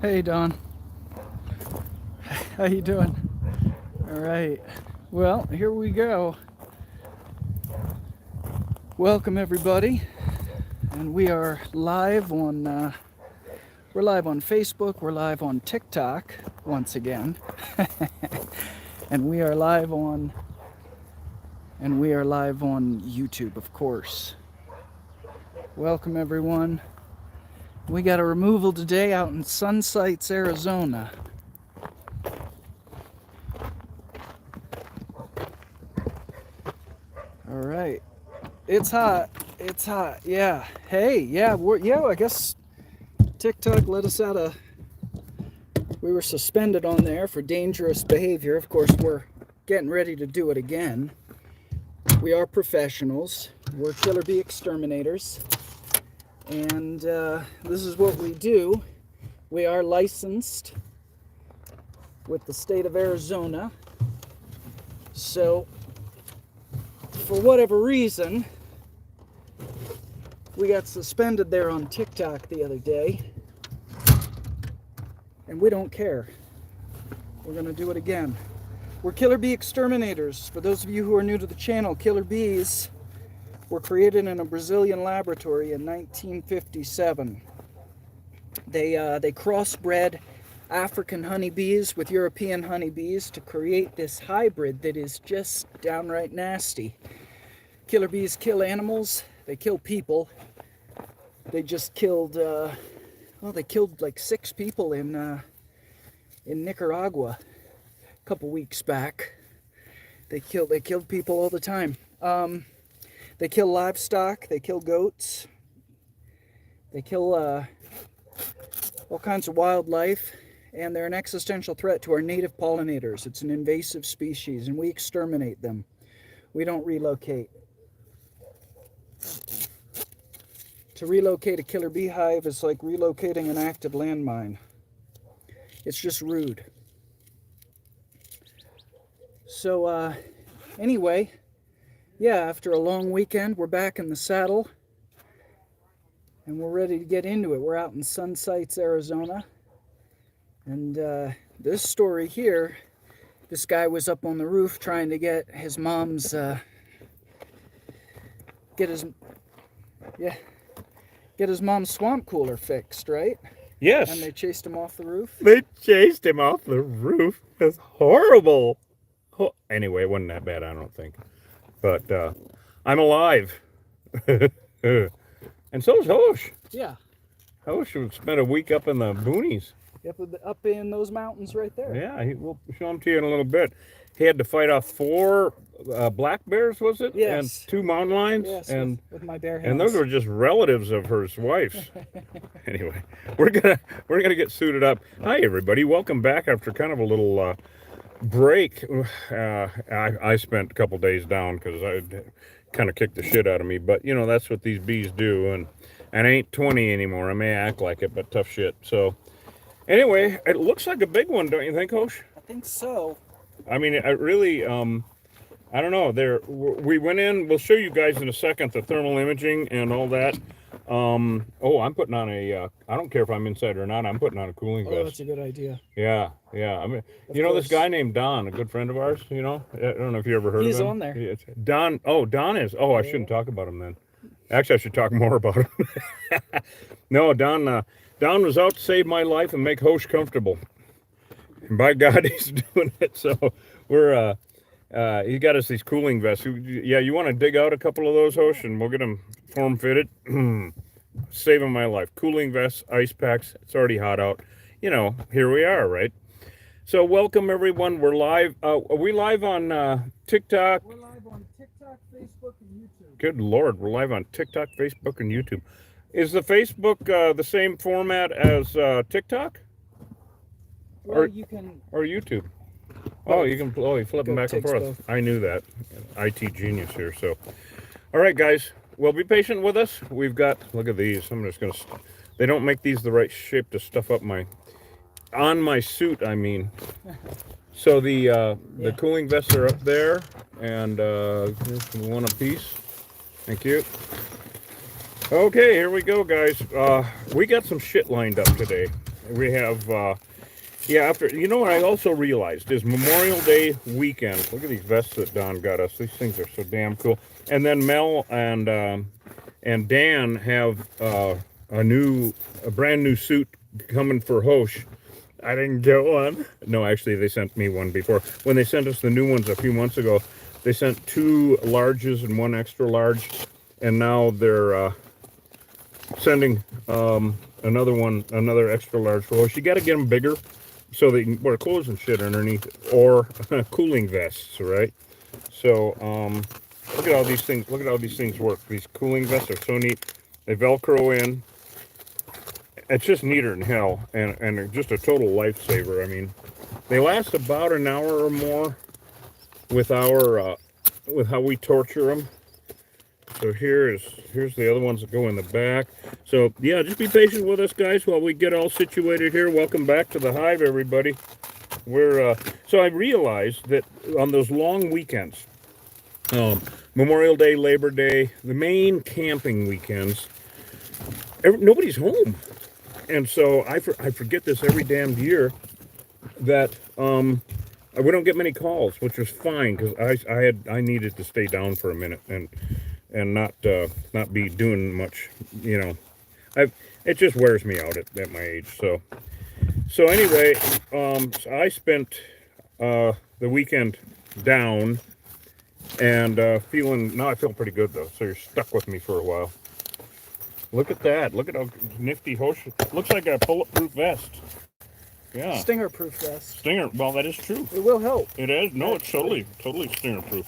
Hey, Don. How you doing? All right. Well, here we go. Welcome everybody, and we are live on. We're live on Facebook. We're live on TikTok once again, and we are live on. And we are live on YouTube, of course. Welcome everyone. We got a removal today out in Sunsites, Arizona. All right. It's hot. It's hot. Yeah. Hey, yeah, I guess TikTok let us out of. We were suspended on there for dangerous behavior. Of course, we're getting ready to do it again. We are professionals. We're killer bee exterminators. And this is what we do. We are licensed with the state of Arizona. So, for whatever reason, we got suspended there on TikTok the other day. And we don't care. We're going to do it again. We're killer bee exterminators. For those of you who are new to the channel, killer bees were created in a Brazilian laboratory in 1957. They crossbred African honeybees with European honeybees to create this hybrid that is just downright nasty. Killer bees kill animals. They kill people. They just killed, they killed like 6 people in Nicaragua a couple weeks back. They killed people all the time. They kill livestock, they kill goats, they kill all kinds of wildlife, and they're an existential threat to our native pollinators. It's an invasive species, and we exterminate them. We don't relocate. To relocate a killer beehive is like relocating an active landmine. It's just rude. So, anyway, yeah, after a long weekend, we're back in the saddle, and we're ready to get into it. We're out in Sunsites, Arizona, and this story here, this guy was up on the roof trying to get his mom's, get his mom's swamp cooler fixed, right? Yes. And they chased him off the roof? They chased him off the roof. It's horrible. Anyway, it wasn't that bad, I don't think. But I'm alive. And so is Hosh. Yeah. Hosh spent a week up in the boonies. Up in those mountains right there. Yeah, we'll show them to you in a little bit. He had to fight off 4 black bears, was it? Yes. And 2 mountain lions. Yes, and with my bare hands. And those were just relatives of her wife's. Anyway, we're gonna get suited up. Hi everybody, welcome back after kind of a little break. I spent a couple days down because I kind of kicked the shit out of me, but you know that's what these bees do, and I ain't 20 anymore. I may act like it, but tough shit. So anyway, it looks like a big one, don't you think, Hosh? I think so. I mean, it really, I don't know. We went in. We'll show you guys in a second the thermal imaging and all that. I'm putting on a. I don't care if I'm inside or not. I'm putting on a cooling vest. Oh, that's a good idea. Yeah. I mean, this guy named Don, a good friend of ours. I don't know if you ever heard of him. He's on there. Don. Oh, Don is. Oh, I shouldn't talk about him then. Actually, I should talk more about him. No, Don. Don was out to save my life and make Hosh comfortable. And by God, he's doing it. So we're. He got us these cooling vests. Yeah, you want to dig out a couple of those, Hosh, and we'll get them form fitted. Saving my life. Cooling vests, ice packs. It's already hot out. Here we are, right? So welcome everyone. We're live. Are we live on TikTok? We're live on TikTok, Facebook, and YouTube. Good Lord, we're live on TikTok, Facebook, and YouTube. Is the Facebook the same format as TikTok? Well, you can. Or YouTube? Oh, you can. Oh, you flip them back and forth. Both. I knew that. IT genius here. So, all right, guys. Well, be patient with us. We've got. Look at these. I'm just gonna. They don't make these the right shape to stuff up on my suit. I mean. So the cooling vests are up there, and here's one apiece. Thank you. Okay, here we go, guys. We got some shit lined up today. we have, yeah, after, you know what I also realized is Memorial Day weekend. Look at these vests that Don got us. These things are so damn cool. And then Mel and Dan have a brand new suit coming for Hosh. I didn't get one. No, actually, they sent me one before. When they sent us the new ones a few months ago, they sent 2 larges and 1 extra large, and now they're sending another extra large for Hosh. You got to get them bigger so they can wear clothes and shit underneath, or cooling vests, right? So look at how these things. Look at how these things work. These cooling vests are so neat. They Velcro in. It's just neater than hell, and they're just a total lifesaver. I mean, they last about an hour or more with with how we torture them. So here's the other ones that go in the back. So yeah, just be patient with us, guys, while we get all situated here. Welcome back to the hive, everybody. We're so I realized that on those long weekends, Memorial Day, Labor Day, the main camping weekends, nobody's home. And so I forget this every damned year that we don't get many calls, which was fine because I needed to stay down for a minute and not be doing much, you know. It just wears me out at my age. So anyway, so I spent the weekend down and I feel pretty good though. So you're stuck with me for a while. Look at that. Look at how nifty Hosh. Looks like a bulletproof vest. Yeah. Stinger proof vest. Stinger. Well, that is true. It will help. It is. No, it's totally stinger proof.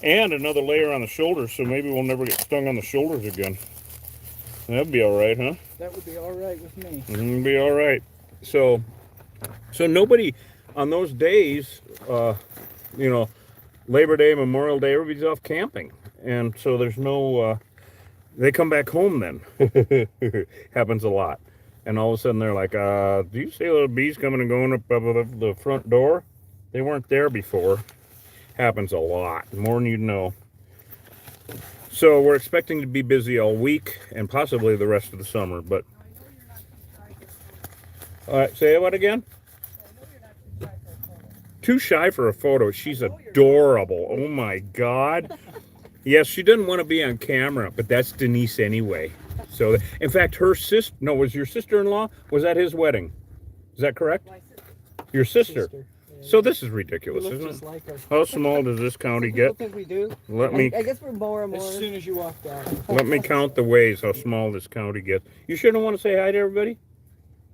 And another layer on the shoulders, so maybe we'll never get stung on the shoulders again. That'd be all right, huh? That would be all right with me. It'd be all right. So nobody on those days, you know, Labor Day, Memorial Day, everybody's off camping, and so there's no. They come back home then. Happens a lot. And all of a sudden they're like, do you see little bees coming and going up above the front door? They weren't there before. Happens a lot, more than you'd know. So we're expecting to be busy all week and possibly the rest of the summer, but... All right, say what again? Too shy for a photo. She's adorable. Oh my God. Yes, she doesn't want to be on camera, but that's Denise anyway. So, in fact, her sister, no, was your sister-in-law? Was that his wedding? Is that correct? Your sister. Yeah. So this is ridiculous, You look isn't just it? like her. How small does this county I get? think we do. I I guess we're more and more. As soon as you walk down. Let me count the ways how small this county gets. You sure don't want to say hi to everybody?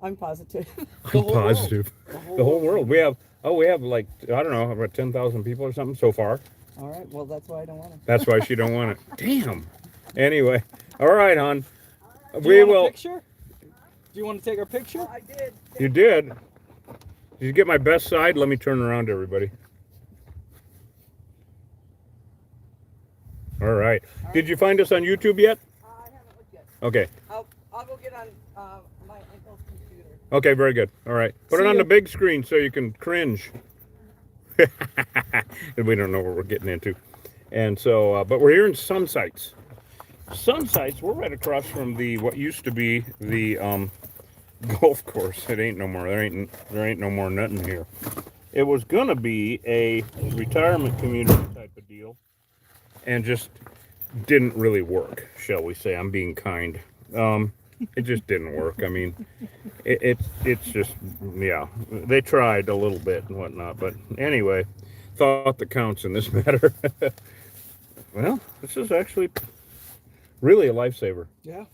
I'm positive. I'm positive. The whole world. We have like, I don't know, about 10,000 people or something so far. All right. Well, that's why I don't want to. That's why she don't want it. Damn. Anyway, all right, hon. Do We you want will. a picture? Do you want to take our picture? I did. You did. Did you get my best side? Let me turn around to everybody. All right. Did you find us on YouTube yet? I haven't looked yet. Okay. I'll go get on my uncle's computer. Okay, very good. All right. Put it See on ya. the big screen so you can cringe. We don't know what we're getting into. And so, but we're here in Sunsites. Sunsites, we're right across from what used to be the golf course. It ain't no more. There ain't no more nothing here. It was gonna be a retirement community type of deal, and just didn't really work, shall we say. I'm being kind. It just didn't work. I mean, it's just, yeah, they tried a little bit and whatnot, but anyway, thought that counts in this matter. Well, this is actually really a lifesaver. Yeah.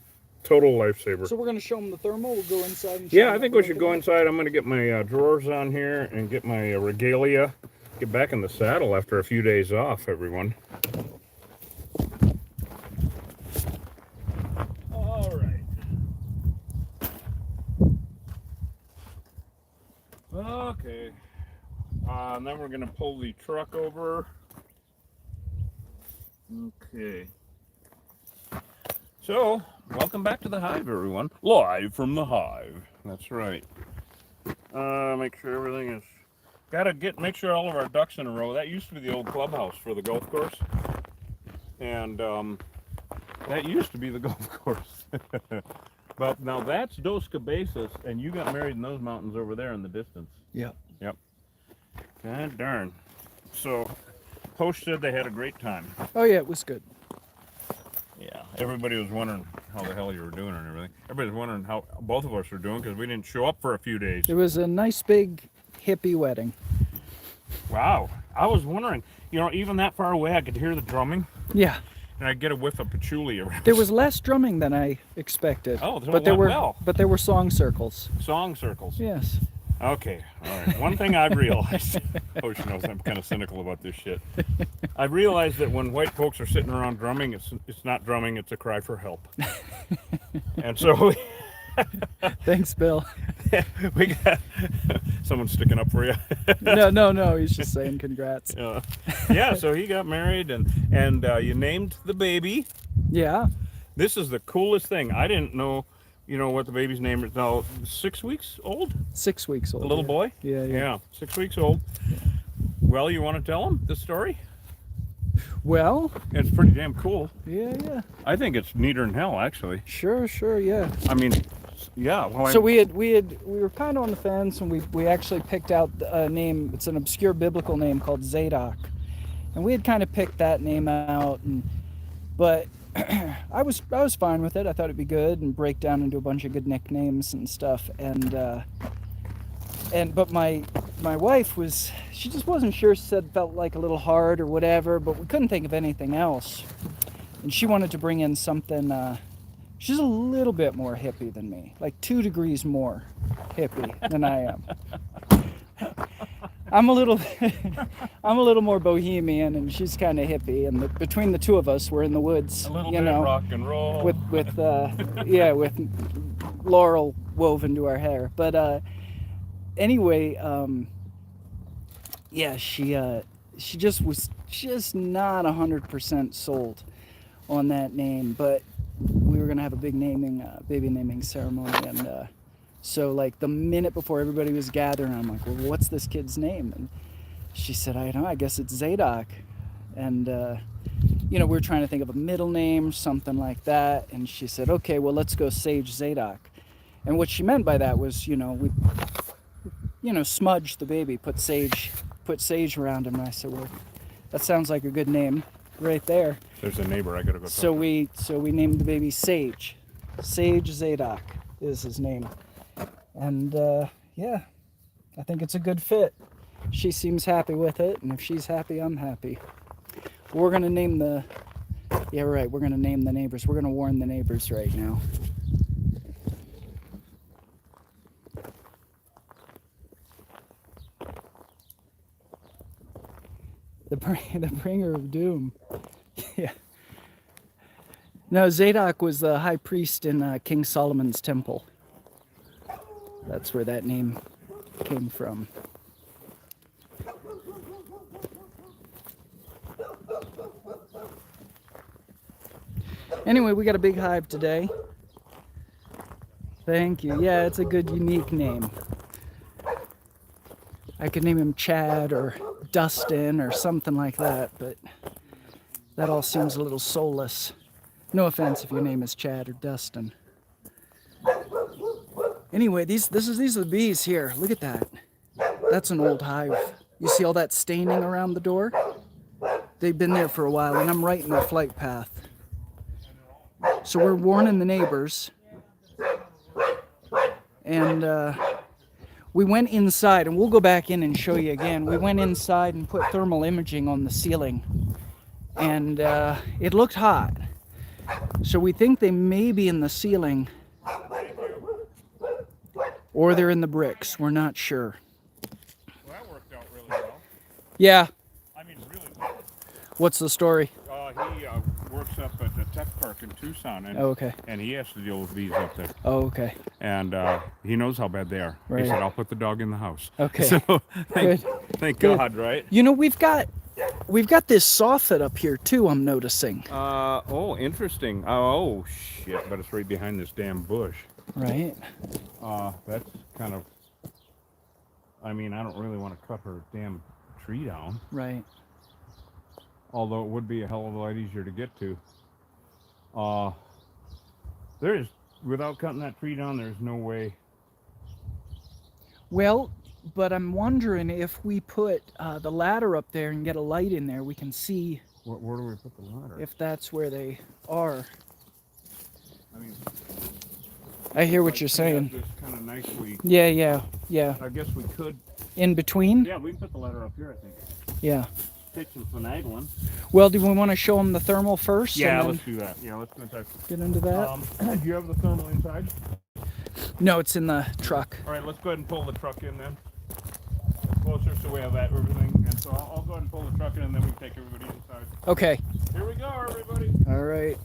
Total lifesaver. So we're going to show them the thermal. We'll go inside and show Yeah, them I think what we we're should looking go at. inside. I'm going to get my drawers on here and get my regalia. Get back in the saddle after a few days off, everyone. All right. Okay. And then we're going to pull the truck over. Okay. So, welcome back to the hive, everyone. Live from the hive. That's right. Make sure everything is... make sure all of our ducks in a row. That used to be the old clubhouse for the golf course. And, that used to be the golf course. Well, now that's Dos Cabezas, and you got married in those mountains over there in the distance. Yep. Yep. God darn. So, Hosh said they had a great time. Oh yeah, it was good. Yeah. Everybody was wondering how the hell you were doing and everything. Everybody was wondering how both of us were doing because we didn't show up for a few days. It was a nice big hippie wedding. Wow. I was wondering, even that far away, I could hear the drumming, Yeah. and I'd get a whiff of patchouli around. There was less drumming than I expected. Oh, so but it there went were well. but there were song circles. Song circles. Yes. Okay, all right. One thing I've realized, Hosh knows I'm kind of cynical about this shit. I've realized that when white folks are sitting around drumming, it's not drumming, it's a cry for help. And so Thanks, Bill. we got someone sticking up for you. No. He's just saying congrats. Yeah, so he got married, and you named the baby. Yeah. This is the coolest thing. I didn't know, what the baby's name is now. 6 weeks old? 6 weeks old. A little yeah. boy? Yeah. Yeah, 6 weeks old. Well, you want to tell him the story? Well, It's pretty damn cool. yeah. I think it's neater than hell, actually. Sure, yeah. I mean, yeah. Well, So we were kind of on the fence, and we actually picked out a name. It's an obscure biblical name called Zadok, and we had kind of picked that name out, but I was fine with it. I thought it'd be good and break down into a bunch of good nicknames and stuff. But my wife she just wasn't sure. She said it felt like a little hard or whatever, but we couldn't think of anything else. And she wanted to bring in something. She's a little bit more hippie than me, like 2 degrees more hippie than I am. I'm a little more bohemian, and she's kind of hippie. And between the two of us, we're in the woods, a little bit of rock and roll. with laurel woven to our hair. But anyway, she just was just not 100% sold on that name, but we were gonna have a big baby naming ceremony, and so like the minute before everybody was gathering, I'm like, well, what's this kid's name? And she said, I don't know, I guess it's Zadok. And we were trying to think of a middle name, something like that, and she said, okay, well, let's go Sage Zadok. And what she meant by that was, we smudge the baby, put sage around him. And I said, well, that sounds like a good name right there. There's a neighbor I gotta go talk So to. we named the baby Sage. Sage Zadok is his name. And I think it's a good fit. She seems happy with it, and if she's happy, I'm happy. We're gonna name the neighbors. We're gonna warn the neighbors right now. The bringer of doom. Yeah. No, Zadok was the high priest in King Solomon's temple. That's where that name came from. Anyway, we got a big hive today. Thank you. Yeah, it's a good, unique name. I could name him Chad or Dustin or something like that, but that all seems a little soulless. No offense if your name is Chad or Dustin. Anyway, these are the bees here. Look at that. That's an old hive. You see all that staining around the door? They've been there for a while, and I'm right in their flight path. So we're warning the neighbors. And we went inside, and we'll go back in and show you again. We went inside and put thermal imaging on the ceiling, and it looked hot. So we think they may be in the ceiling, or they're in the bricks. We're not sure. Well, that worked out really well. Yeah. I mean, really well. What's the story? He works up at the tech park in Tucson, and, Okay. and he has to deal with bees up there. Oh, okay. And he knows how bad they are. Right. He said, I'll put the dog in the house. Okay. So thank Good. God, right? We've got this soffit up here too, I'm noticing. Oh, interesting. Oh, shit, but it's right behind this damn bush. Right. That's kind of, I mean, I don't really want to cut her damn tree down. Right. Although it would be a hell of a lot easier to get to. There is without cutting that tree down, there's no way. Well, but I'm wondering if we put the ladder up there and get a light in there, we can see Where do we put the ladder? if that's where they are. I mean, I hear what you're saying. This kind of nicely. Yeah. I guess we could. In between? Yeah, we can put the ladder up here, I think. Yeah. Take some finagling. Well, do we want to show them the thermal first? Yeah, and let's do that. Yeah, let's go inside. get into that. Do you have the thermal inside? No, it's in the truck. All right, let's go ahead and pull the truck in then. Closer, so we have that everything. And so I'll go ahead and pull the truck in, and then we can take everybody inside. Okay. Here we go, everybody. All right.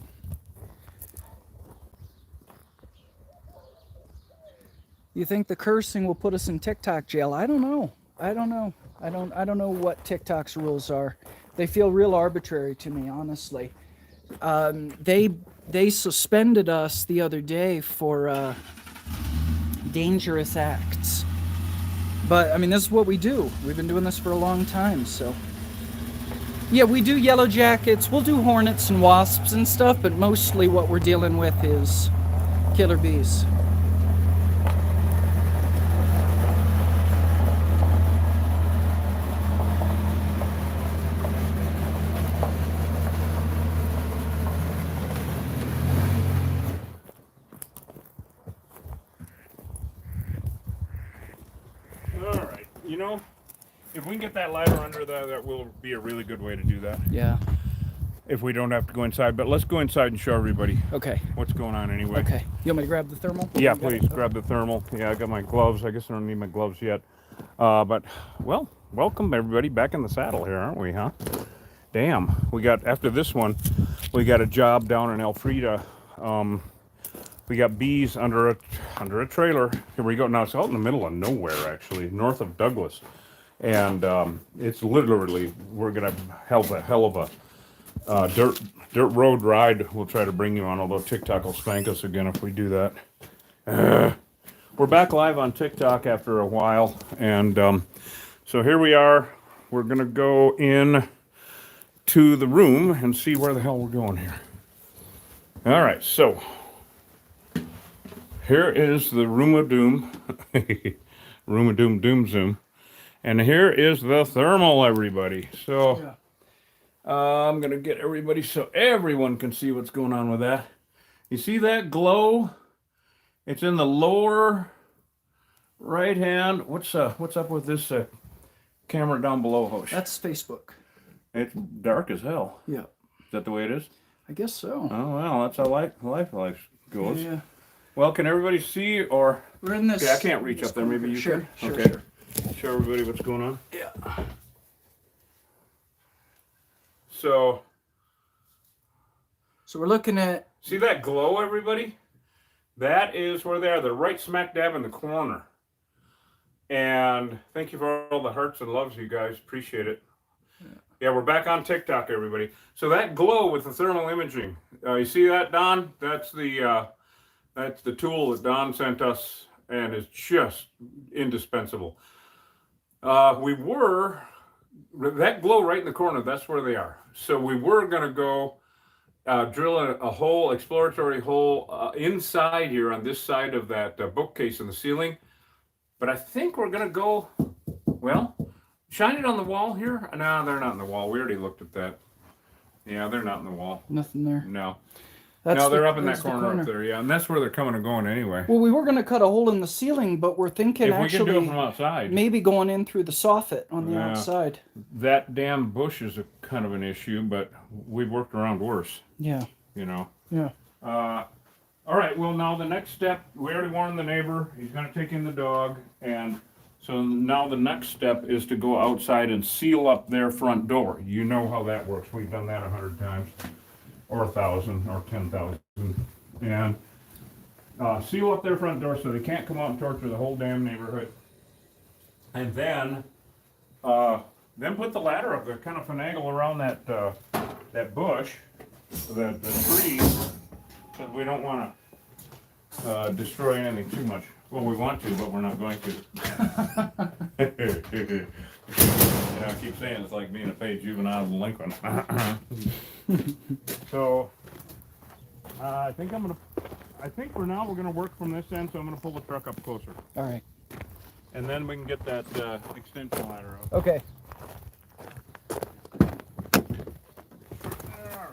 You think the cursing will put us in TikTok jail? I don't know. I don't know what TikTok's rules are. They feel real arbitrary to me, honestly. They suspended us the other day for dangerous acts. But I mean, this is what we do. We've been doing this for a long time, so. Yeah, we do yellow jackets. We'll do hornets and wasps and stuff, but mostly what we're dealing with is killer bees. You know, if we can get that ladder under there, that will be a really good way to do that. Yeah. If we don't have to go inside. But let's go inside and show everybody Okay. what's going on anyway. Okay. You want me to grab the thermal? Yeah, You got please it? grab the thermal. Yeah, I got my gloves. I guess I don't need my gloves yet. But, well, welcome everybody back in the saddle here, aren't we, huh? Damn. We got, after this one, we got a job down in Elfrida. We got bees under a trailer. Here we go. Now it's out in the middle of nowhere, actually, north of Douglas, and it's literally we're gonna have a hell of a dirt road ride. We'll try to bring you on, although TikTok will spank us again if we do that. We're back live on TikTok after a while, and so here we are. We're gonna go in to the room and see where the hell we're going here. All right, so. Here is the room of doom, room of doom zoom, and here is the thermal, everybody. So I'm gonna get everybody so everyone can see what's going on with that. You see that glow? It's in the lower right hand. What's up with this camera down below, Hosh? That's Facebook. It's dark as hell. Yeah. Is that the way it is? I guess so. Oh well, that's how life goes. Yeah. Well, can everybody see, or We're in this. okay, I can't reach up there. Maybe you Sure, can. sure, Okay. sure. Show everybody what's going on. Yeah. So we're looking at. see that glow, everybody? That is where they are. They're right smack dab in the corner. And thank you for all the hearts and loves, you guys. Appreciate it. Yeah, we're back on TikTok, everybody. So that glow with the thermal imaging. You see that, Don? That's the tool that Don sent us, and is just indispensable. That glow right in the corner, that's where they are. So we were going to go drill a hole, exploratory hole inside here on this side of that bookcase in the ceiling. But I think we're going to go, well, shine it on the wall here. No, they're not in the wall. We already looked at that. Yeah, they're not in the wall. Nothing there. No. That's No, they're the- up in that that's the corner up there, yeah, and that's where they're coming and going anyway. Well, we were going to cut a hole in the ceiling, but we're thinking If we can do it actually from outside, maybe going in through the soffit on the Yeah. outside. that damn bush is a kind of an issue, but we've worked around worse, Yeah. you know. Yeah. All right, well, now the next step, we already warned the neighbor, he's going to take in the dog, and so now the next step is to go outside and seal up their front door. You know how that works. We've done that 100 times, or 1,000, or 10,000. And seal up their front door so they can't come out and torture the whole damn neighborhood. And then put the ladder up there, kind of finagle around that bush, the tree, because we don't want to destroy anything too much. Well, we want to, but we're not going to. I keep saying it's like being a paid juvenile delinquent. So I think I'm gonna I think for now we're going to work from this end, so I'm going to pull the truck up closer. All right. And then we can get that extension ladder up. Okay. All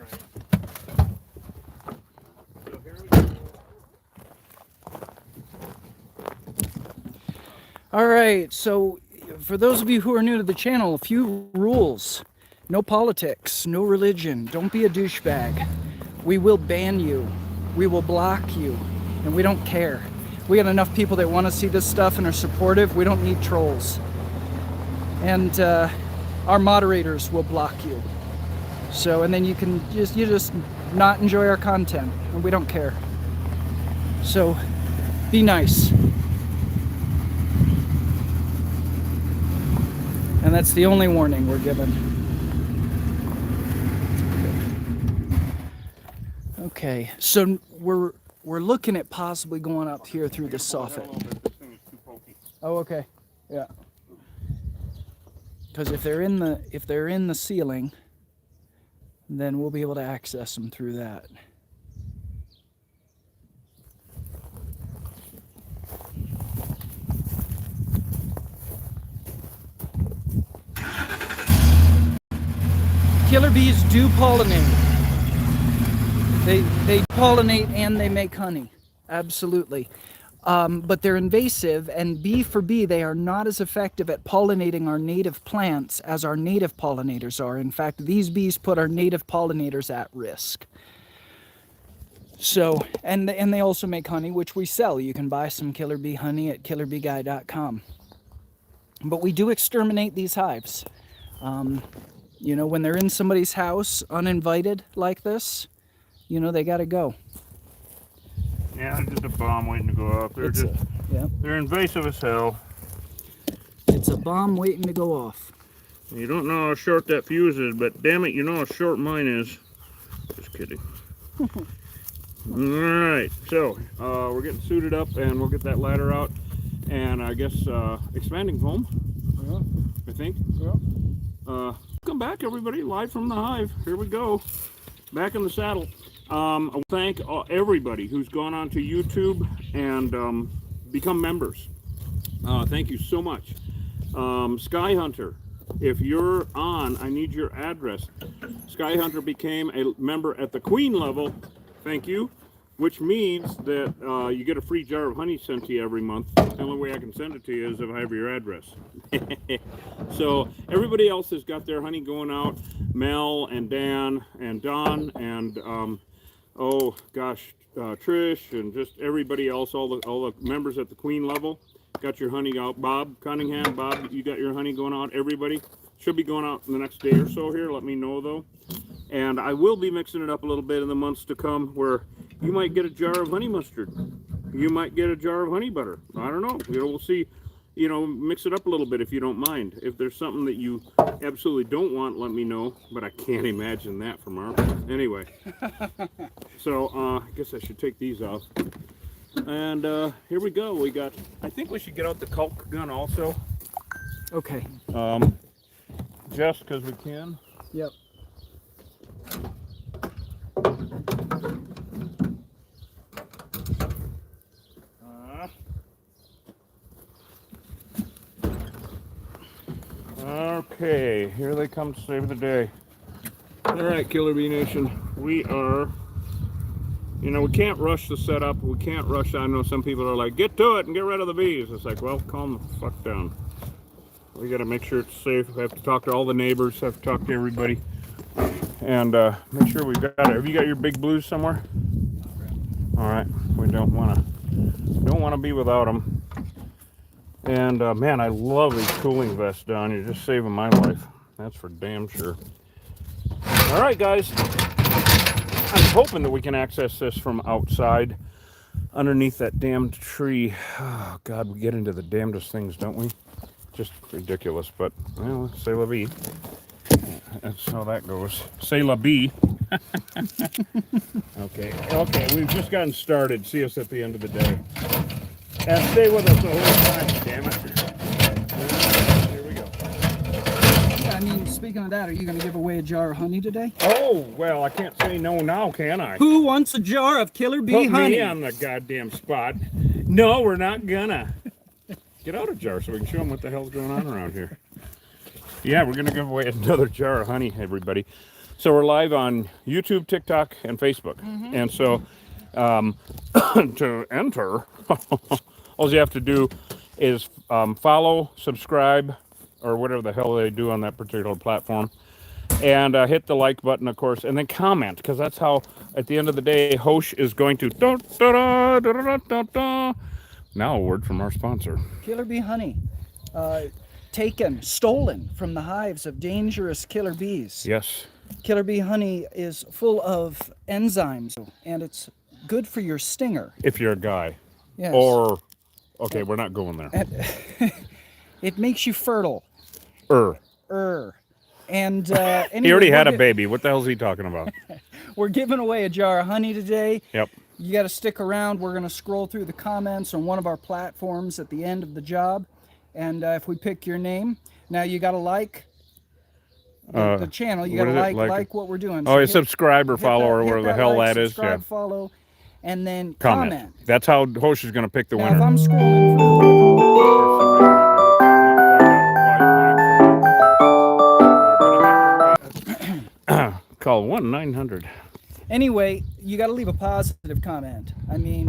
right. So here we go. All right. So for those of you who are new to the channel, a few rules. No politics, no religion. Don't be a douchebag. We will ban you. We will block you. And we don't care. We got enough people that want to see this stuff and are supportive. We don't need trolls. And our moderators will block you. So, and then you just not enjoy our content, and we don't care. So, be nice. And that's the only warning we're given. Okay, so we're looking at possibly going up here through the soffit. This thing is too pokey. Oh, okay. Yeah. Because if they're in the ceiling, then we'll be able to access them through that. Killer bees do pollinate. They pollinate and they make honey. Absolutely. But they're invasive, and bee for bee, they are not as effective at pollinating our native plants as our native pollinators are. In fact, these bees put our native pollinators at risk. So, and they also make honey, which we sell. You can buy some killer bee honey at killerbeeguy.com. But we do exterminate these hives. You know, when they're in somebody's house uninvited like this, you know, they got to go. Yeah, they're just a bomb waiting to go off. They're invasive as hell. It's a bomb waiting to go off. You don't know how short that fuse is, but damn it, you know how short mine is. Just kidding. Alright, so we're getting suited up, and we'll get that ladder out. And I guess expanding foam, I think. Welcome back, everybody, live from the hive. Here we go. Back in the saddle. I thank everybody who's gone on to YouTube and become members. Thank you so much. Sky Hunter, if you're on, I need your address. Sky Hunter became a member at the Queen level. Thank you. Which means that you get a free jar of honey sent to you every month. The only way I can send it to you is if I have your address. So everybody else has got their honey going out. Mel and Dan and Don and oh gosh, Trish and just everybody else, all the members at the Queen level got your honey out. Bob Cunningham, Bob, you got your honey going out. Everybody should be going out in the next day or so here. Let me know though. And I will be mixing it up a little bit in the months to come, where you might get a jar of honey mustard. You might get a jar of honey butter. I don't know. You know, we'll see. You know, mix it up a little bit if you don't mind. If there's something that you absolutely don't want, let me know. But I can't imagine that from our place. Anyway. So, I guess I should take these off. And here we go. We got, I think we should get out the caulk gun also. Okay. Just because we can. Yep. Okay, here they come to save the day. All right, Killer Bee Nation, we are, you know, we can't rush the setup. We can't rush. I know some people are like, get to it and get rid of the bees. It's like, well, calm the fuck down. We got to make sure it's safe. We have to talk to all the neighbors, have to talk to everybody, and make sure we've got it. Have you got your big blues somewhere? All right, we don't want to be without them. And man, I love these cooling vests, Don. You're just saving my life. That's for damn sure. All right, guys. I'm hoping that we can access this from outside, underneath that damned tree. Oh God, we get into the damnedest things, don't we? Just ridiculous. But well, c'est la vie. That's how that goes. C'est la vie. Okay, we've just gotten started. See us at the end of the day. And stay with us the whole time, damn it. Here we go. Yeah, I mean, speaking of that, are you going to give away a jar of honey today? Oh, well, I can't say no now, can I? Who wants a jar of Killer Bee Put honey? me on the goddamn spot. No, we're not gonna. Get out a jar so we can show them what the hell's going on around here. Yeah, we're gonna give away another jar of honey, everybody. So we're live on YouTube, TikTok, and Facebook. And so to enter, all you have to do is follow, subscribe, or whatever the hell they do on that particular platform. And hit the like button, of course, and then comment, because that's how, at the end of the day, Hosh is going to... Now a word from our sponsor. Killer Bee honey. Stolen from the hives of dangerous killer bees. Yes. Killer Bee honey is full of enzymes, and it's good for your stinger. If you're a guy. Yes. Or, okay, we're not going there. And it makes you fertile. And anyway, He already had a baby. What the hell is he talking about? We're giving away a jar of honey today. Yep. You got to stick around. We're going to scroll through the comments on one of our platforms at the end of the job. And if we pick your name, now you got to like the channel. You got to like what we're doing. Oh, So subscribe or follow or whatever the hell that is. Subscribe, Yeah. follow, and then comment. That's how Hosh is going to pick the Now, winner. if I'm scrolling Call 1-900. Anyway, you got to leave a positive comment. I mean,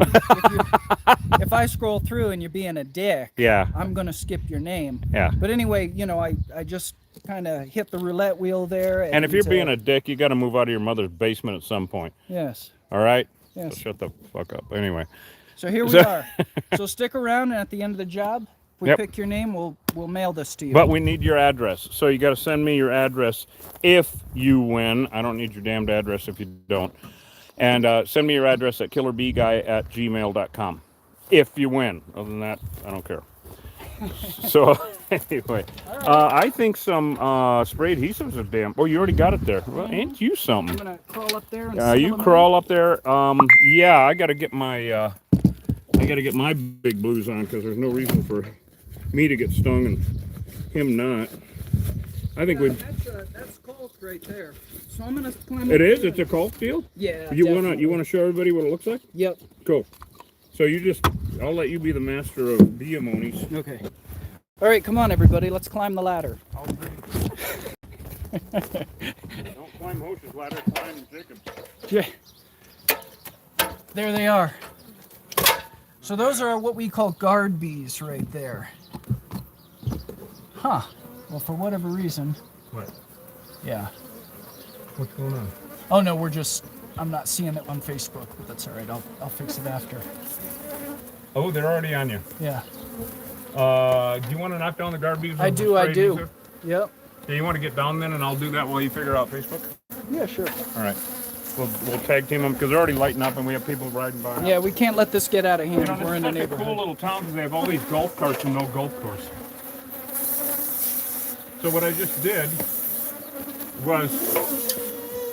if I scroll through and you're being a dick, Yeah. I'm going to skip your name. Yeah. But anyway, you know, I just kind of hit the roulette wheel there. And if you're being a dick, you got to move out of your mother's basement at some point. Yes. All right? Yes. So shut the fuck up. Anyway. So here we are. So stick around, and at the end of the job, if we Yep. pick your name, we'll mail this to you. But we need your address. So you got to send me your address if you win. I don't need your damned address if you don't. And send me your address at killerbeeguy@gmail.com if you win. Other than that, I don't care. So anyway, I think some spray adhesive's a damn... Oh, you already got it there. Well, ain't you something? I'm going to crawl up there and You seal them crawl up there. Yeah, I got to get my... I got to get my big blues on because there's no reason for me to get stung and him not. I think we. That's caulk right there. So I'm gonna climb. It is. It's a caulk deal. Yeah. You definitely. wanna show everybody what it looks like? Yep. Cool. So I'll let you be the master of bee amonies. Okay. All right, come on, everybody. Let's climb the ladder. Don't climb Hosh's ladder. Climb Jacob's. Yeah. There they are. So those are what we call guard bees right there. Huh. Well, for whatever reason. What? Yeah. What's going on? Oh no, I'm not seeing it on Facebook, but that's all right. I'll fix it after. Oh, they're already on you. Yeah. Do you want to knock down the guard bees? I do. Yep. Yeah, you want to get down then, and I'll do that while you figure out Facebook. Yeah, sure. All right. We'll tag team them because they're already lighting up and we have people riding by. Yeah, we can't let this get out of hand. You know, We're in the such a neighborhood. cool little town because they have all these golf carts and no golf course. So what I just did was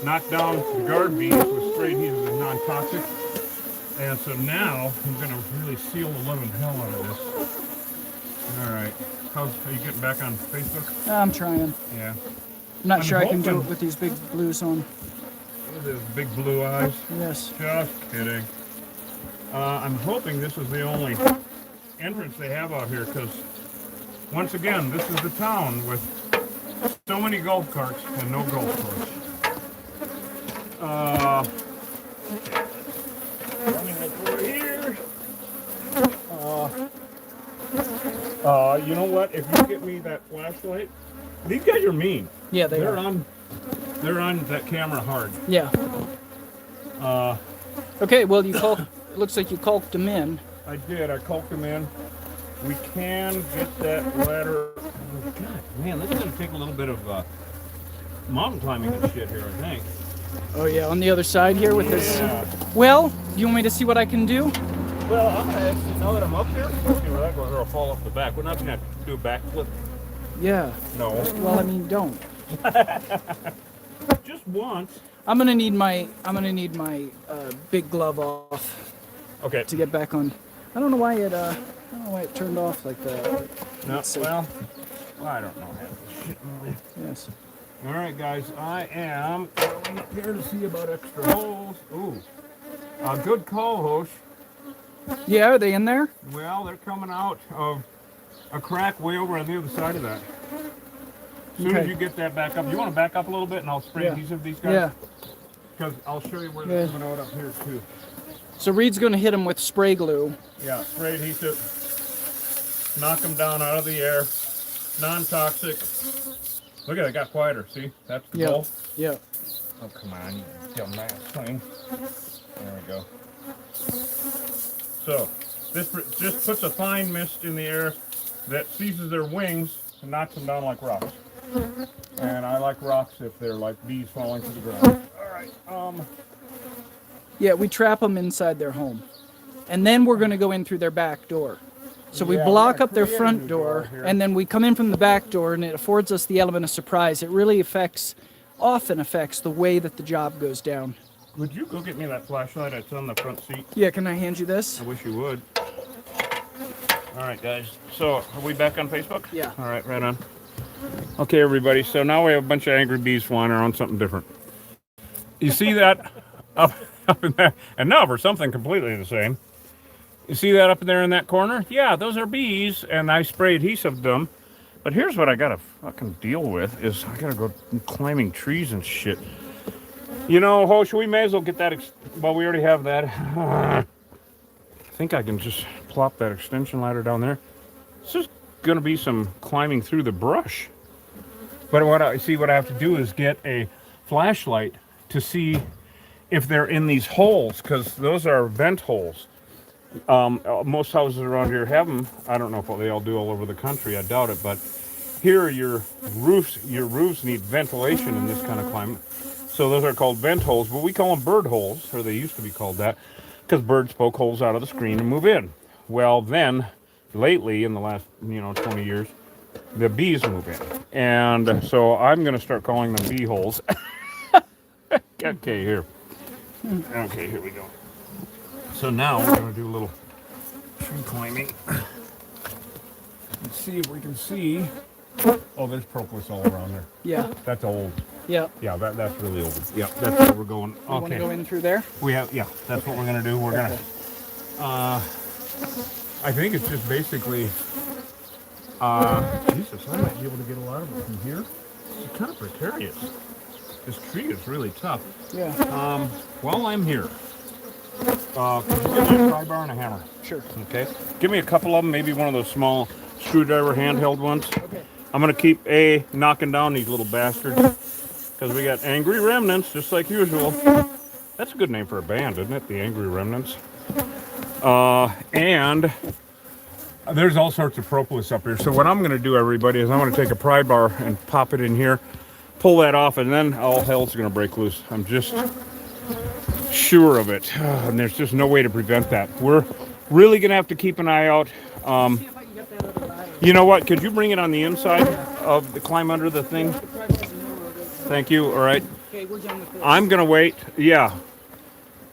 knock down the guard bees with spray adhesive and non-toxic. And so now I'm going to really seal the living hell out of this. All right. Are you getting back on Facebook? I'm trying. Yeah. I'm not I'm sure I can do hoping- it with these big blues on. Look at those big blue eyes. Yes. Just kidding. I'm hoping this is the only entrance they have out here because, once again, this is the town with so many golf carts and no golf course. Let me look over here. You know what? If you get me that flashlight, these guys are mean. Yeah, they're They're on that camera hard. Yeah. Okay, well, it looks like you caulked them in. I did. I caulked them in. We can get that ladder. Oh, God, man, this is going to take a little bit of mountain climbing and shit here, I think. Oh, yeah, on the other side here with this. Well, do you want me to see what I can do? Well, I'm going to actually, now that I'm up here, let's see where that goes, or I'll fall off the back. We're not going to have to do a backflip. Yeah. No. Well, I mean, don't. Just once. I'm gonna need my big glove off Okay. to get back on. I don't know why it turned off like that. No, Let's see. well, I don't know. Shit, really. Yes. All right, guys, I am going up here to see about extra holes. Ooh, good call, Hosh. Yeah, are they in there? Well, they're coming out of a crack way over on the other side of that. As soon as Okay. you get that back up, you want to back up a little bit and I'll spray Yeah. adhesive these guys? Yeah. Because I'll show you where they're Yeah. coming out up here too. So Reed's going to hit them with spray glue. Yeah, spray adhesive. Knock them down out of the air. Non-toxic. Look at it, it got quieter. See? That's the goal. Yeah. Oh, come on, you dumbass thing. There we go. So, this just puts a fine mist in the air that seizes their wings and knocks them down like rocks. And I like rocks if they're like bees falling to the ground. All right. Yeah, we trap them inside their home. And then we're going to go in through their back door. So we Yeah, block we're up their gonna create a front new door, door here. and then we come in from the back door, and it affords us the element of surprise. It really often affects the way that the job goes down. Would you go get me that flashlight? It's on the front seat. Yeah, can I hand you this? I wish you would. All right, guys. So, are we back on Facebook? Yeah. All right, right on. Okay, everybody. So now we have a bunch of angry bees flying around something different. You see that up in there? And now for something completely the same. You see that up there in that corner? Yeah, those are bees, and I spray adhesive them. But here's what I gotta fucking deal with is I gotta go climbing trees and shit. You know, Hosh, we may as well get that. Well, we already have that. I think I can just plop that extension ladder down there. This is gonna be some climbing through the brush. But what I have to do is get a flashlight to see if they're in these holes, because those are vent holes. Most houses around here have them. I don't know if they all do all over the country. I doubt it. But here, your roofs need ventilation in this kind of climate. So those are called vent holes, but we call them bird holes, or they used to be called that, because birds poke holes out of the screen and move in. Well, then, lately, in the last 20 years, the bees move in, and so I'm going to start calling them bee holes. Okay, here. Okay, here we go. So now we're going to do a little tree climbing. Let's see if we can see. Oh, there's propolis all around there. Yeah. That's old. Yeah. Yeah, that's really old. Yeah, that's where we're going. You want to Okay. go in through there? Yeah, that's what we're going to do. We're going to, I think it's just basically, Jesus, I might be able to get a lot of it from here. It's kind of precarious. This tree is really tough. Yeah. While I'm here, could you give me a pry bar and a hammer? Sure. Okay. Give me a couple of them, maybe one of those small screwdriver handheld ones. Okay. I'm going to keep knocking down these little bastards because we got Angry Remnants, just like usual. That's a good name for a band, isn't it? The Angry Remnants. And there's all sorts of propolis up here. So what I'm going to do, everybody, is I'm going to take a pry bar and pop it in here, pull that off, and then all hell's going to break loose. I'm just sure of it. And there's just no way to prevent that. We're really going to have to keep an eye out. See if I can get that other ladder. You know what? Could you bring it on the inside of the climb under the thing? Thank you. All right. Okay, we're done with this. I'm going to wait. Yeah.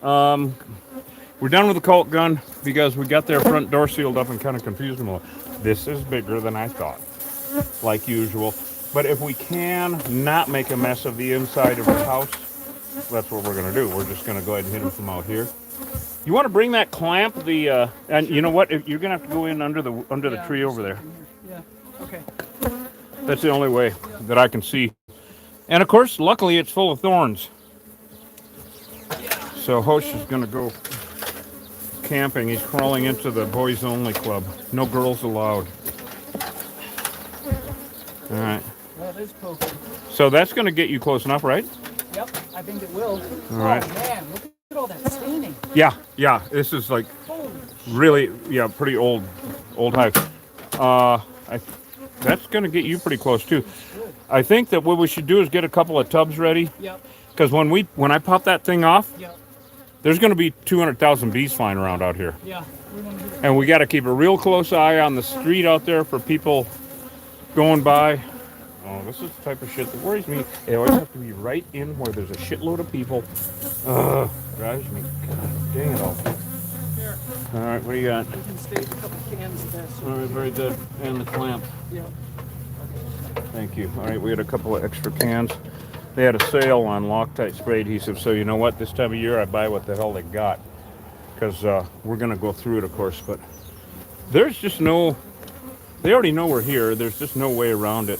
We're done with the Colt gun because we got their front door sealed up and kind of confused them a little. This is bigger than I thought, like usual. But if we can not make a mess of the inside of the house, that's what we're going to do. We're just going to go ahead and hit them from out here. You want to bring that clamp, and you know what? You're going to have to go in under the tree over there. Yeah. Okay. That's the only way that I can see. And of course, luckily, it's full of thorns. So Hosh is going to go camping. He's crawling into the boys only club. No girls allowed. All right. Well, it is poking. So that's going to get you close enough, right? Yep, I think it will. All right. Oh man, look at all that staining. Yeah. This is like really, pretty old hive. That's going to get you pretty close too. I think that what we should do is get a couple of tubs ready. Yep. Because when I pop that thing off, Yep. there's going to be 200,000 bees flying around out here. Yeah. We want to do that. And we got to keep a real close eye on the street out there for people going by. Oh, this is the type of shit that worries me. They always have to be right in where there's a shitload of people. Drives me. God dang it all. Here, All right, what do you got? we can stage a couple cans of this. All right, very good. And the clamp. Yep. Thank you. All right, we had a couple of extra cans. They had a sale on Loctite spray adhesive, so you know what? This time of year, I buy what the hell they got, because we're gonna go through it, of course. But there's just no. They already know we're here. There's just no way around it.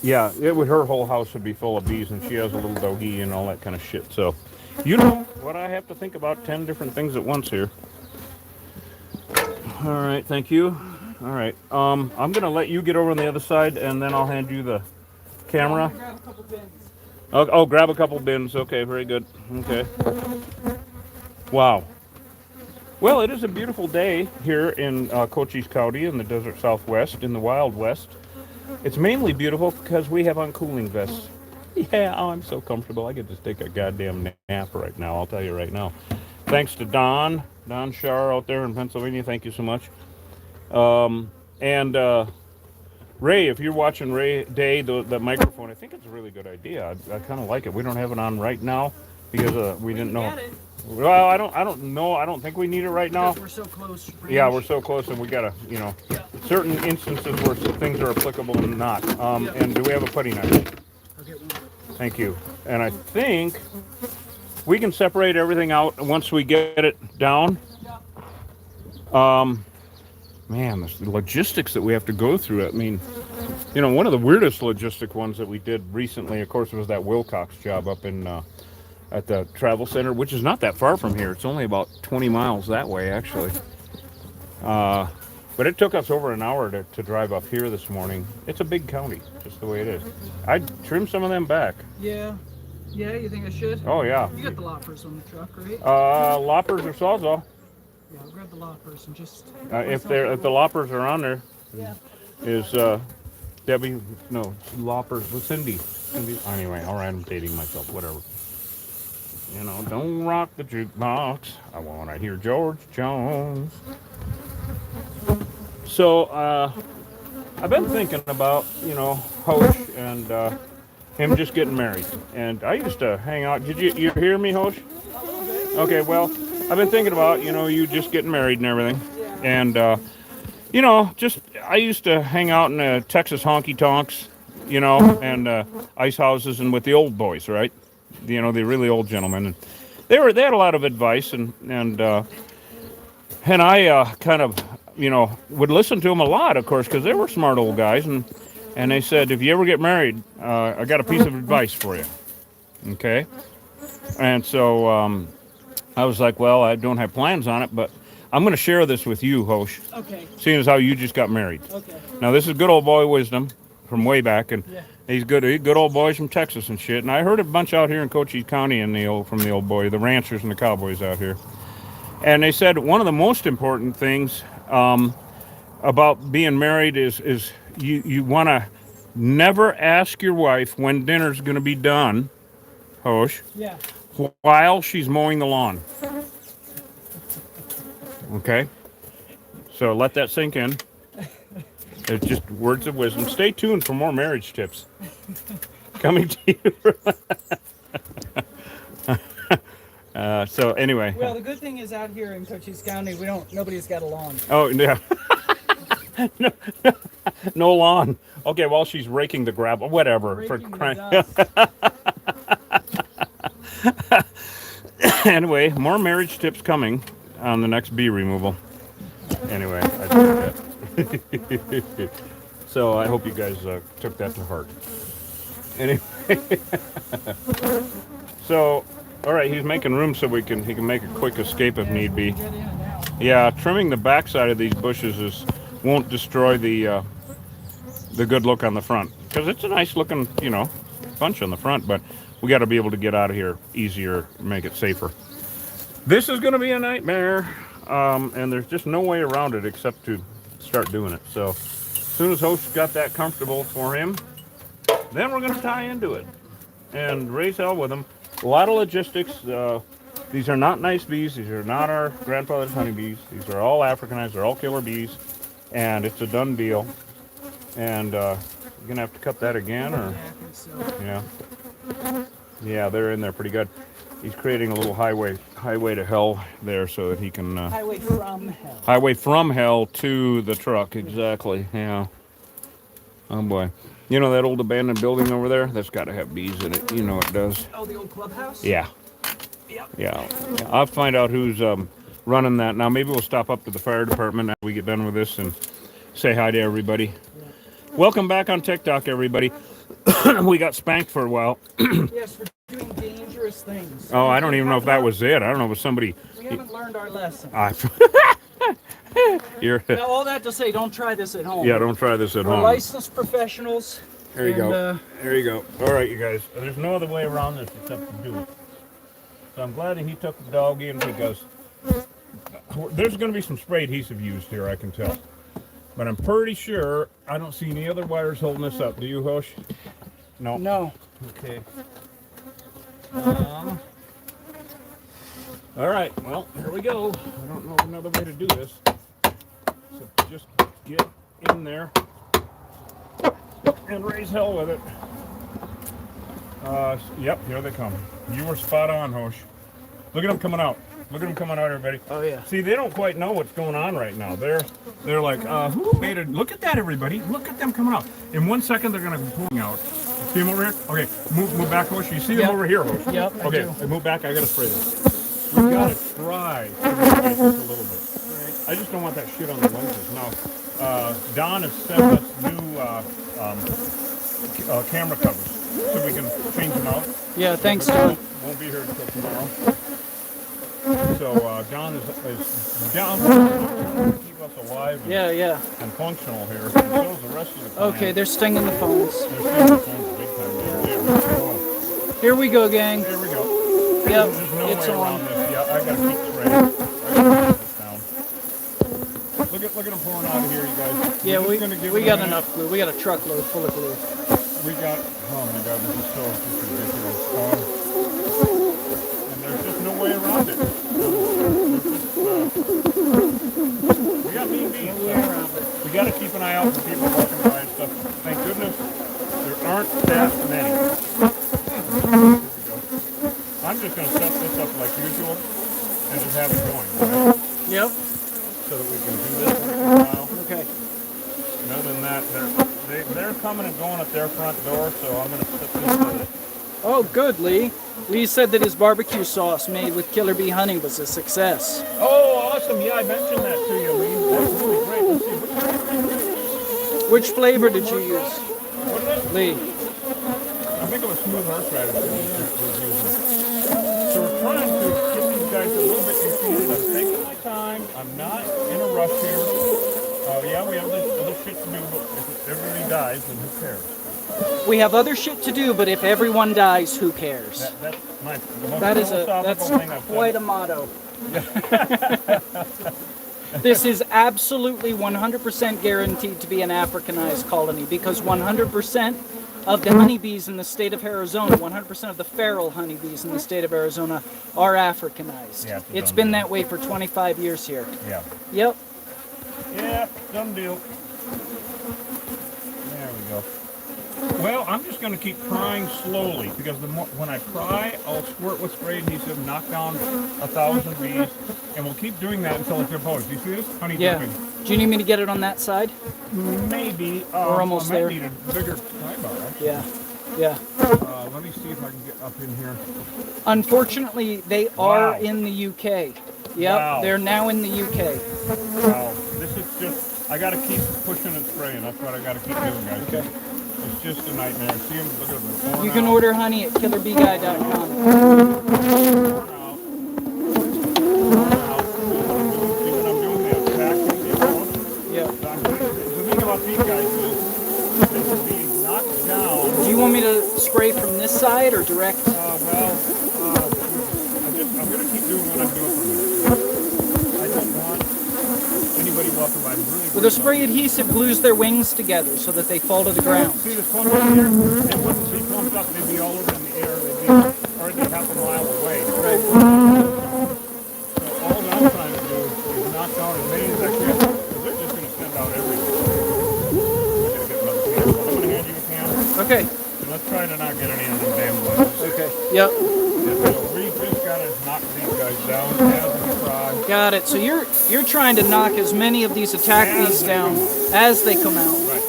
Yeah, it would. Her whole house would be full of bees, and she has a little doggy and all that kind of shit. So, you know what? I have to think about 10 different things at once here. All right, thank you. All right, I'm gonna let you get over on the other side, and then I'll hand you the camera. Grab a couple bins. Oh, grab a couple bins. Okay, very good. Okay. Wow. Well, it is a beautiful day here in Cochise County in the desert Southwest, in the Wild West. It's mainly beautiful because we have on cooling vests. Yeah, oh, I'm so comfortable. I could just take a goddamn nap right now. I'll tell you right now. Thanks to Don Shar out there in Pennsylvania. Thank you so much. And Ray, if you're watching Ray Day, the microphone, I think it's a really good idea. I kind of like it. We don't have it on right now because we didn't know. Get it. Well, I don't know. I don't think we need it right now. Because we're so close. Range. Yeah, we're so close, and we gotta, certain instances where things are applicable and not. And do we have a putty knife? I'll get one. Thank you. And I think we can separate everything out once we get it down. Man, the logistics that we have to go through. I mean, one of the weirdest logistic ones that we did recently, of course, was that Wilcox job up in at the travel center, which is not that far from here. It's only about 20 miles that way, actually. But it took us over an hour to drive up here this morning. It's a big county, just the way it is. I'd trim some of them back. Yeah. Yeah, you think I should? Oh, yeah. You got the loppers on the truck, right? Loppers or Sawzall. Yeah, I'll grab the loppers and just... If the loppers are on there, yeah. is Debbie, no, loppers, with Cindy. Anyway, all right, I'm dating myself, whatever. Don't rock the jukebox. I want to hear George Jones. So, I've been thinking about, Hosh and him just getting married. And I used to hang out. Did you hear me, Hosh? Okay, well, I've been thinking about, you just getting married and everything. And, I used to hang out in the Texas honky tonks, and ice houses and with the old boys, right? The really old gentlemen. And they had a lot of advice, and I kind of, would listen to them a lot, of course, because they were smart old guys. And they said, if you ever get married, I got a piece of advice for you. Okay? And so I was like, well, I don't have plans on it, but I'm going to share this with you, Hosh. Okay. Seeing as how you just got married. Okay. Now, this is good old boy wisdom from way back, and yeah. He's good old boys from Texas and shit. And I heard a bunch out here in Cochise County from the old boy, the ranchers and the cowboys out here. And they said one of the most important things about being married is you want to never ask your wife when dinner's going to be done, Hosh, yeah. while she's mowing the lawn. Okay? So let that sink in. It's just words of wisdom. Stay tuned for more marriage tips coming to you. So anyway. Well, the good thing is out here in Cochise County, nobody's got a lawn. Oh, yeah. No lawn. Okay, well, she's raking the gravel. Whatever. Raking for crying. Anyway, more marriage tips coming on the next bee removal. Anyway, I did that. So I hope you guys took that to heart. Anyway, so all right, he's making room so he can make a quick escape if need be. Yeah, trimming the backside of these bushes won't destroy the good look on the front, because it's a nice looking bunch on the front, but we got to be able to get out of here easier, make it safer. This is going to be a nightmare, and there's just no way around it except to start doing it. So as soon as Host got that comfortable for him, then we're going to tie into it and raise hell with him. A lot of logistics. These are not nice bees. These are not our grandfather's honeybees. These are all Africanized. They're all killer bees, and it's a done deal. And you're gonna have to cut that again, or yeah, they're in there pretty good. He's creating a little highway to hell there so that he can... highway from hell. Highway from hell to the truck, exactly, yeah. Oh boy. You know that old abandoned building over there? That's got to have bees in it. You know it does. Oh, the old clubhouse? Yeah. Yep. Yeah. I'll find out who's running that. Now maybe we'll stop up to the fire department after we get done with this and say hi to everybody. Welcome back on TikTok, everybody. We got spanked for a while. Yes, for doing dangerous things. Oh, I don't even know if that was it. I don't know if it was somebody. We haven't learned our lesson. You're. Now, all that to say, don't try this at home. Yeah, don't try this at We're home. licensed professionals. There you and, go. There you go. All right, you guys. There's no other way around this except to do it. So I'm glad that he took the dog in because there's going to be some spray adhesive used here, I can tell. But I'm pretty sure I don't see any other wires holding this up. Do you, Hosh? No. No. Okay. All right. Well, here we go. I don't know another way to do this. So just get in there and raise hell with it. Yep, here they come. You were spot on, Hosh. Look at them coming out. Look at them coming out, everybody. Oh, yeah. See, they don't quite know what's going on right now. They're like, who made it? Look at that, everybody. Look at them coming out. In 1 second, they're going to be pulling out. See them over here? Okay, move back, Hosh. You see them over here, Hosh? Yep, I okay, do. Move back. I got to spray this. We got to try to mitigate this a little bit. I just don't want that shit on the lenses. Now, Don has sent us new camera covers so we can change them out. Yeah, thanks, Don. Won't be here until tomorrow. So Don is down to keep us alive and functional here. And so is the rest of the plan. Okay, they're stinging the phones. They're stinging the phones big time. Here we go, gang. There we go. Yep, There's no it's way on. around this. Yeah, I gotta keep spraying. I gotta put this down. Look at them pouring out of here, you guys. Yeah, We're just gonna give we it a got minute. enough glue. We got a truckload full of glue. We got, oh my God, this is so ridiculous. And there's just no way around it. We got mean bees. We got to keep an eye out for people walking by and stuff. Thank goodness there aren't that many. I'm just going to set this up like usual and just have it going. Right? Yep. So that we can do this once in a while. Okay. And other than that, they're coming and going at their front door, so I'm going to set this with it. Oh, good, Lee. Lee said that his barbecue sauce made with Killer Bee honey was a success. Oh, awesome. Yeah, I mentioned that to you, Lee. That's really great. Let's see. Which flavor did you use, What is it? Lee? I think it was smooth horseradish that we was using. So we're trying to get these guys a little bit confused. I'm taking my time. I'm not in a rush here. Yeah, we have this other shit to do, but if everybody dies, then who cares? We have other shit to do, but if everyone dies, who cares? That's the most That's philosophical thing I've quite a said. motto. This is absolutely 100% guaranteed to be an Africanized colony because 100% of the honeybees in the state of Arizona, 100% of the feral honeybees in the state of Arizona are Africanized. Yeah, It's been that way for 25 years here. Yeah. Yep. Yeah, done deal. There we go. Well, I'm just going to keep prying slowly because when I pry, I'll squirt with spray adhesive, knock down 1,000 bees, and we'll keep doing that until it's imposed. Do you see this? Honey dripping. Do you need me to get it on that side? Maybe. We're almost I might there. need a bigger time bar, actually. Yeah. Let me see if I can get up in here. Unfortunately, they are Wow. in the UK. Yep, Wow. they're now in the UK. Wow. This is just, I got to keep pushing and spraying. That's what I got to keep doing, guys. Okay. It's just a nightmare. See them, look at them. You can order honey at killerbeeguy.com. Yeah. The thing about these guys is they can be knocked down. Do you want me to spray from this side or direct? I'm going to keep doing what I'm doing for a minute. I don't want anybody walking by. Well, the spray adhesive glues their wings together so that they fall to the ground. See this clump up here? They wouldn't be clumped up. They'd be all over in the air. They'd be already half a mile away. Right. So all that I'm trying to do is knock down as many as I can. Because they're just going to send out everything. I'm going to get another can. I'm going to hand you a can. Okay. And let's try to not get any of them damn ones. Okay. Yep. So we just got to knock these guys down as we try. Got it. So you're trying to knock as many of these attack bees down as they come out. Right.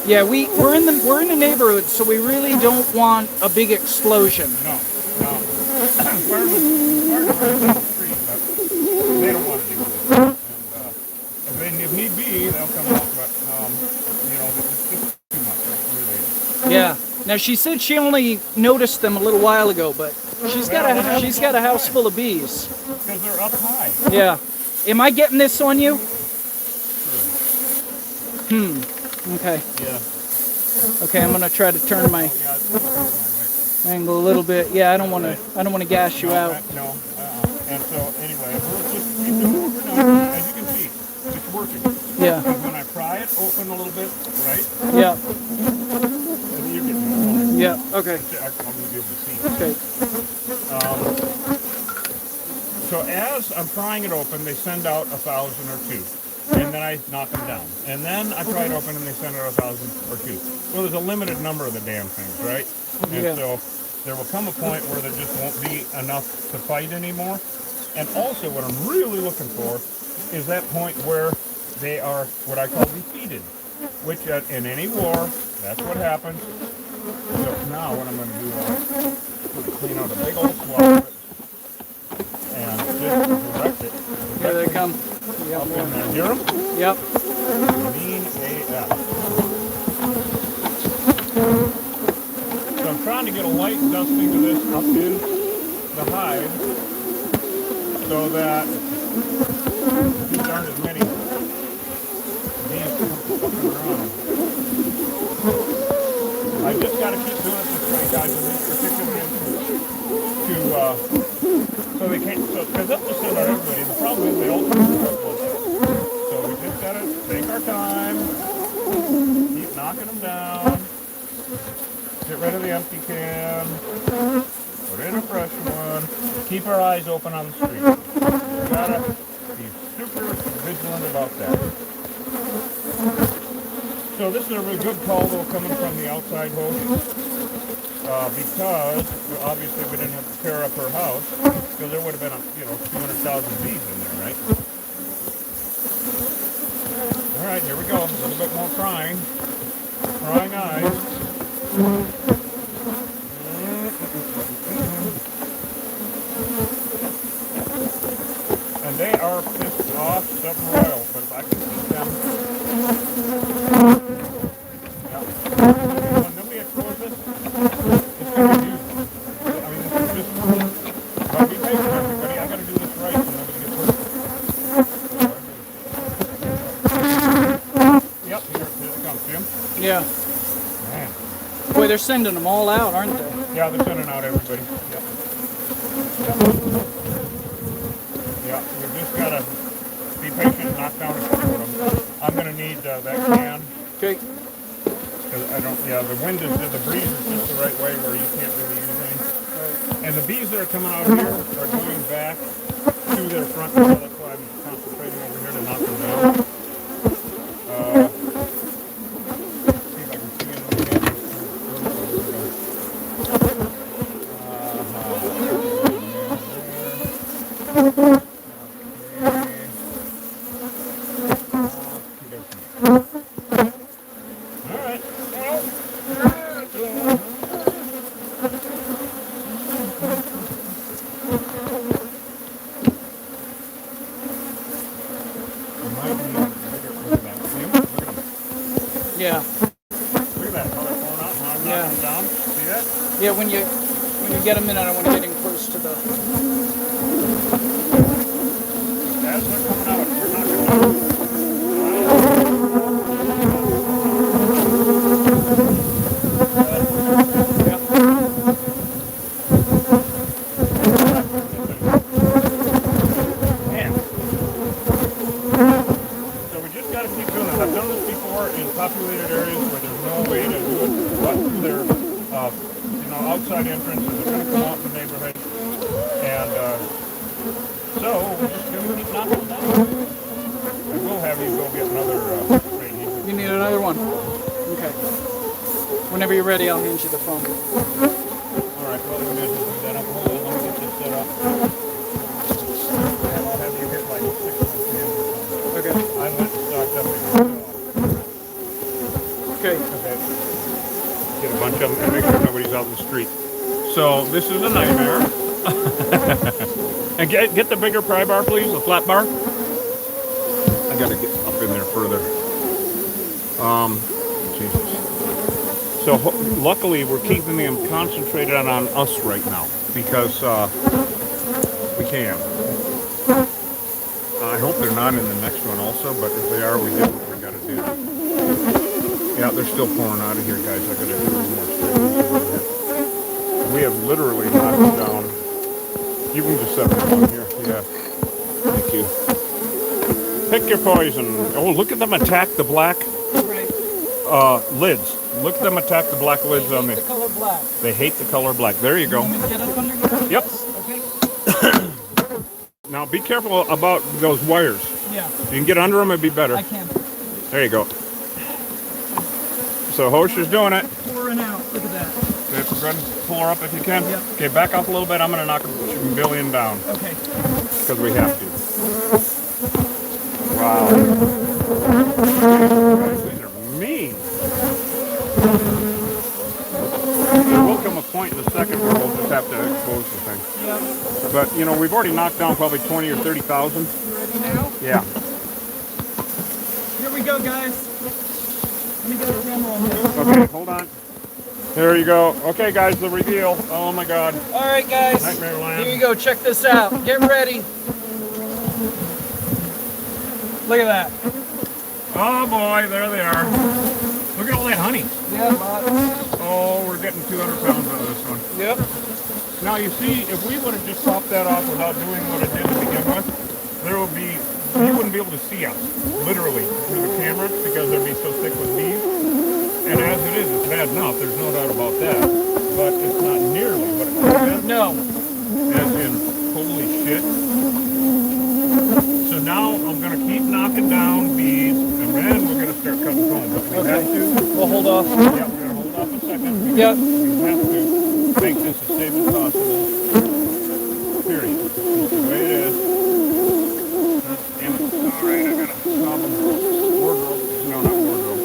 Yeah, we're in a neighborhood, so we really don't want a big explosion. No, no. Firemen right down the street, but they don't want to deal with it. And if need be, they'll come out, but it's just too much. It really is. Yeah. Now she said she only noticed them a little while ago, but she's got a house full of bees. Because they're up high. Yeah. Am I getting this on you? Okay. Yeah. Okay, I'm gonna try to turn my Yeah, it's angle a little bit. Yeah, I don't want to gas you out. No. And so anyway, we'll just keep it overnight. As you can see, it's working. Yeah. Because when I pry it open a little bit, right? Yeah. You're getting it. Yeah. Okay. I'm gonna be able to see. Okay. So as I'm prying it open, they send out 1,000 or 2. And then I knock them down. And then I pry it open and they send out 1,000 or 2. Well, there's a limited number of the damn things, right? And Yeah. so there will come a point where there just won't be enough to fight anymore. And also what I'm really looking for is that point where they are what I call defeated. Which in any war, that's what happens. So now what I'm going to do is clean out a big old swab of it and just direct it. Here they come. Yep. Up in there. Hear them? Yep. Mean AF. So I'm trying to get a light dusting of this up in the hive so that there aren't as many bees fucking around. I just got to keep doing it this way, guys, in this particular instance. So they can't, because that's just about everybody. The problem is they all come to so we just got to take our time, keep knocking them down, get rid of the empty can, put in a fresh one, keep our eyes open on the street. We got to be super vigilant about that. So this is a really good call, though, coming from the outside host. Because obviously we didn't have to tear up her house, because there would have been 200,000 bees in there, right? All right, here we go. A little bit more prying. Prying eyes. And they are pissed off something royal, but if I can keep them. Yeah. Then we expose this. It's going to be useful. I mean, this is just. But be patient, everybody. I got to do this right so nobody gets hurt. Yep, here it comes, Jim. Yeah. Man. Boy, they're sending them all out, aren't they? Yeah, they're sending out everybody. Yep. Yeah, we just got to be patient, knock down a couple of them. I'm going to need that can. Okay. Because the wind is, the breeze is just the right way where you can't really use any. And the bees that are coming out here are going back to their front door. That's why I'm concentrating over here to knock them down. See if I can see them again. Yeah. Look at that, how they're pulling out, how I'm knocking them down. See that? Yeah, when you get them in, I don't want to get in close to the... As they're coming out, we're knocking them down. Man. So we just got to keep doing this. I've done this before in populated areas where there's no way to do it but through their outside entrances. They're going to come out in the neighborhood. And so we're just going to keep knocking them down. I will have you go get another spray needle. You need another one? Okay. Whenever you're ready, I'll hand you the phone. All right, well, we may as well do that up. Hold on, let me get this set up. And I'll have you hit like 6 months in. Okay. I went and stocked up again. Okay. Get a bunch of them and make sure nobody's out in the street. So this is a nightmare. And get the bigger pry bar, please, the flat bar. I gotta get up in there further. Jesus. So luckily we're keeping them concentrated on us right now because we can. I hope they're not in the next one also, but if they are, we do what we gotta do. Yeah, they're still pouring out of here, guys. I gotta do a little more straight. We have literally knocked down. You can just set them on here. Yeah. Thank you. Pick your poison. Oh, look at them attack the black lids. Look at them attack the black lids on me. The color black. They hate the color black. There you go. Want me to get up under here? Yep. Okay. Now be careful about those wires. Yeah. You can get under them, it'd be better. I can. There you go. So Hosh is doing it. Pouring out. Look at that. Okay, go ahead and pull her up if you can. Yep. Okay, back up a little bit. I'm going to knock a billion down. Okay. Because we have to. Wow. These are mean. There will come a point in a second where we'll just have to expose the thing. Yep. But, you know, we've already knocked down probably 20 or 30,000. Ready now? Yeah. Here we go, guys. Let me get the camera on here. Okay, hold on. There you go. Okay, guys, the reveal. Oh, my God. All right, guys. Nightmare Land. Here you go. Check this out. Get ready. Look at that. Oh, boy, there they are. Look at all that honey. Yeah, lots. Oh, we're getting 200 pounds out of this one. Yep. Now, you see, if we would have just popped that off without doing what it did to begin with, there would be, you wouldn't be able to see us, literally, through the camera, because they'd be so thick with bees. And as it is, it's bad enough, there's no doubt about that. But it's not nearly what it could have been. No. As in, holy shit. So now I'm going to keep knocking down bees, and then we're going to start cutting comb. But we have to. We'll hold off. Yeah, we're going to hold off a second. Yep. We have to make this as safe as possible. Period. It's just the way it is. Damn it. Alright, I gotta stop them. Wardrobe. No, not wardrobe.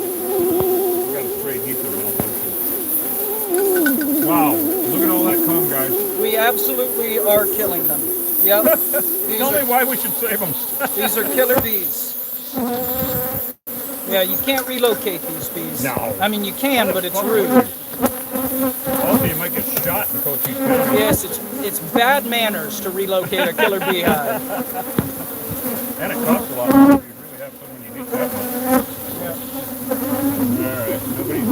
We gotta spray adhesive on them. Wow. Look at all that comb, guys. We absolutely are killing them. Yep. Tell me why we should save them. These are killer bees. Yeah, you can't relocate these bees. No. I mean, you can, but it's rude. Also, you might get shot in Cochise County. Yes, it's bad manners to relocate a killer beehive. And it costs a lot more. You really have someone you need that much. Alright, nobody's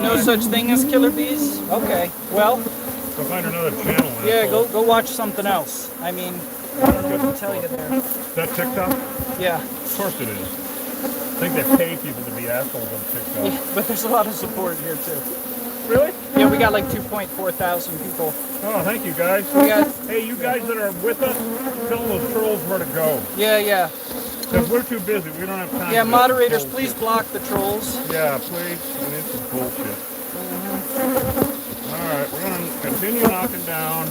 No such thing as killer bees? Okay. Well, Go find another channel. yeah, asshole. go watch something else. I mean, I don't know what to tell you there. Is that TikTok? Yeah. Of course it is. I think they pay people to be assholes on TikTok. Yeah, but there's a lot of support here too. Really? Yeah, we got like 2.4 thousand people. Oh, thank you guys. We got, Hey, you guys that are with us, tell those trolls where to go. yeah. Because we're too busy. We don't have time. Yeah, for moderators, this please bullshit. block the trolls. Yeah, please. And it's bullshit. Alright, we're going to continue knocking down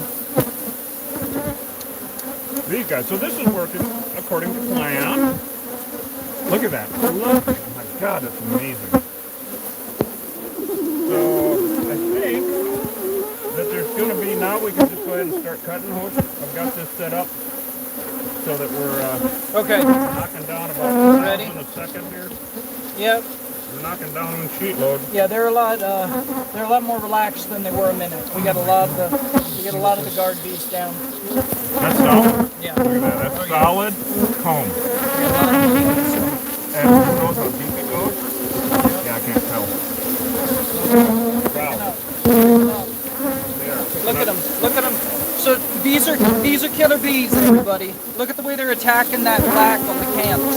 these guys. So this is working according to plan. Look at that. Look. Oh my God, that's amazing. So I think that there's going to be, now we can just go ahead and start cutting hose. I've got this set up so that we're Okay. knocking down about Ready? 1,000 a second here. Yep. We're knocking down on sheet load. Yeah, they're a lot more relaxed than they were a minute. We got a lot of the guard bees down. That's solid. Yeah. Look at that. That's solid comb. And who knows how deep it goes? Yeah, I can't tell. Wow. There. Look at them. Look at them. So these are killer bees, everybody. Look at the way they're attacking that black on the cans.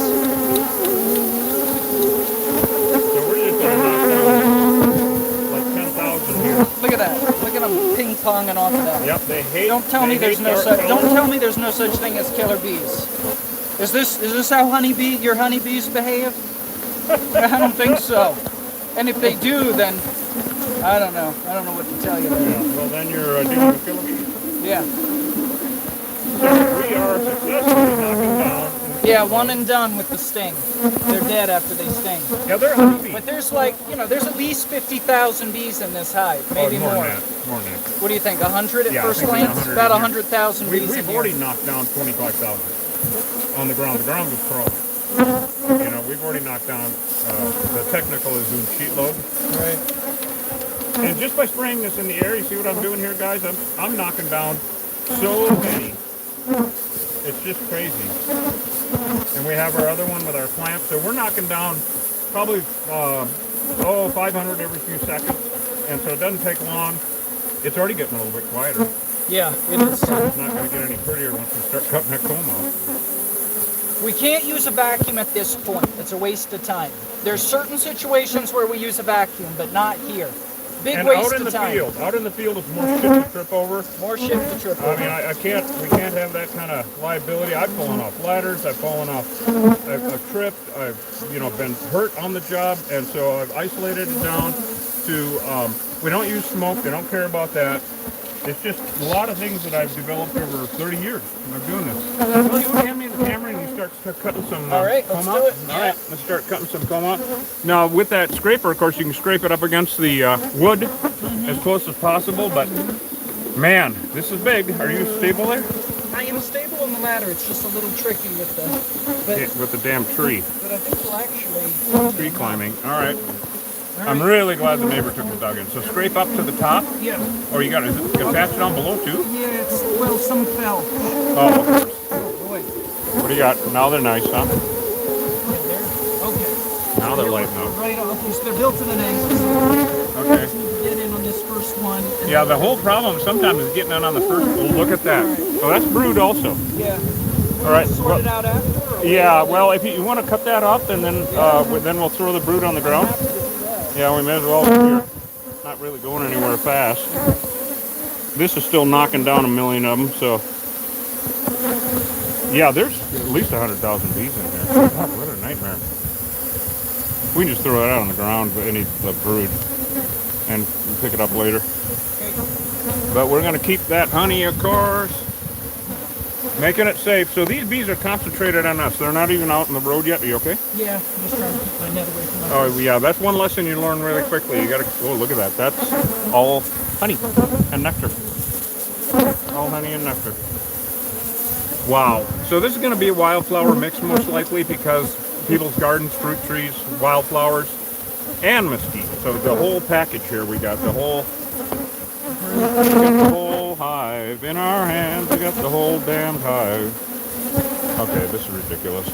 So we're just going to knock down like 10,000 here. Look at that. Look at them ping ponging off of that. Yep, they hate. Don't tell me there's no such. Don't tell me there's no such thing as killer bees. Is this how your honeybees behave? I don't think so. And if they do, then I don't know. I don't know what to tell you. Yeah, well, then you're dealing with killer bees. Yeah. So we are successfully knocking down, in Yeah, one and done with the sting. They're dead after they sting. Yeah, they're honeybees. But there's like, there's at least 50,000 bees in this hive, maybe more more. than that. More than that. What do you think, 100 at Yeah, I first think glance? 100 About in here. 100,000 bees in We've here. already knocked down 25,000 on the ground. The ground was crawling. We've already knocked down, the technical is doing sheet load. Right. And just by spraying this in the air, you see what I'm doing here, guys? I'm knocking down so many. It's just crazy. And we have our other one with our clamp. So we're knocking down probably, 500 every few seconds. And so it doesn't take long. It's already getting a little bit quieter. Yeah, it is. It's not going to get any prettier once we start cutting that comb out. We can't use a vacuum at this point. It's a waste of time. There's certain situations where we use a vacuum, but not here. Big And waste out in of the time. out in the field is more shit to trip over. More shit to trip I over. mean, we can't have that kind of liability. I've fallen off ladders. I've fallen off. I've tripped. I've, been hurt on the job, and so I've isolated it down to. We don't use smoke. They don't care about that. It's just a lot of things that I've developed over 30 years of doing this. Well, you want to hand me the camera and you start cutting some All right, let's comb do out? it. All right, let's start cutting some comb out. Now, with that scraper, of course, you can scrape it up against the wood as close as possible, but man, this is big. Are you stable there? I am stable on the ladder. It's just a little tricky with the. Yeah, with the damn tree. But I think we'll actually. Tree climbing. All right. I'm really glad the neighbor took the dug in. So scrape up to the top. Yeah. Or you got it attached down below too? Yeah, some fell. Oh, okay. Boy. What do you got? Now they're nice, huh? Yeah, there. Okay. Now they're lighting up. Right off. So they're built at an angle. Okay. Get in on this first one. Yeah, the whole problem sometimes is getting in on the first. Oh, look at that. Oh, that's brood also. Yeah. All right. Sort it out after. Or Yeah. Well, if you want to cut that up, and then we'll throw the brood on the ground. Yeah, we may as well. We're not really going anywhere fast. This is still knocking down 1 million of them, so. Yeah, there's at least 100,000 bees in here. God, what a nightmare. We can just throw it out on the ground, but any the brood, and pick it up later. But we're going to keep that honey, of course. Making it safe. So these bees are concentrated on us. They're not even out on the road yet. Are you okay? Yeah, I'm just trying to keep my net away from my Oh yeah, that's one lesson you learn really quickly. You gotta, oh look at that. That's all honey and nectar. All honey and nectar. Wow. So this is gonna be a wildflower mix most likely because people's gardens, fruit trees, wildflowers, and mesquite. So the whole package here we got the whole hive in our hands. We got the whole damned hive. Okay, this is ridiculous.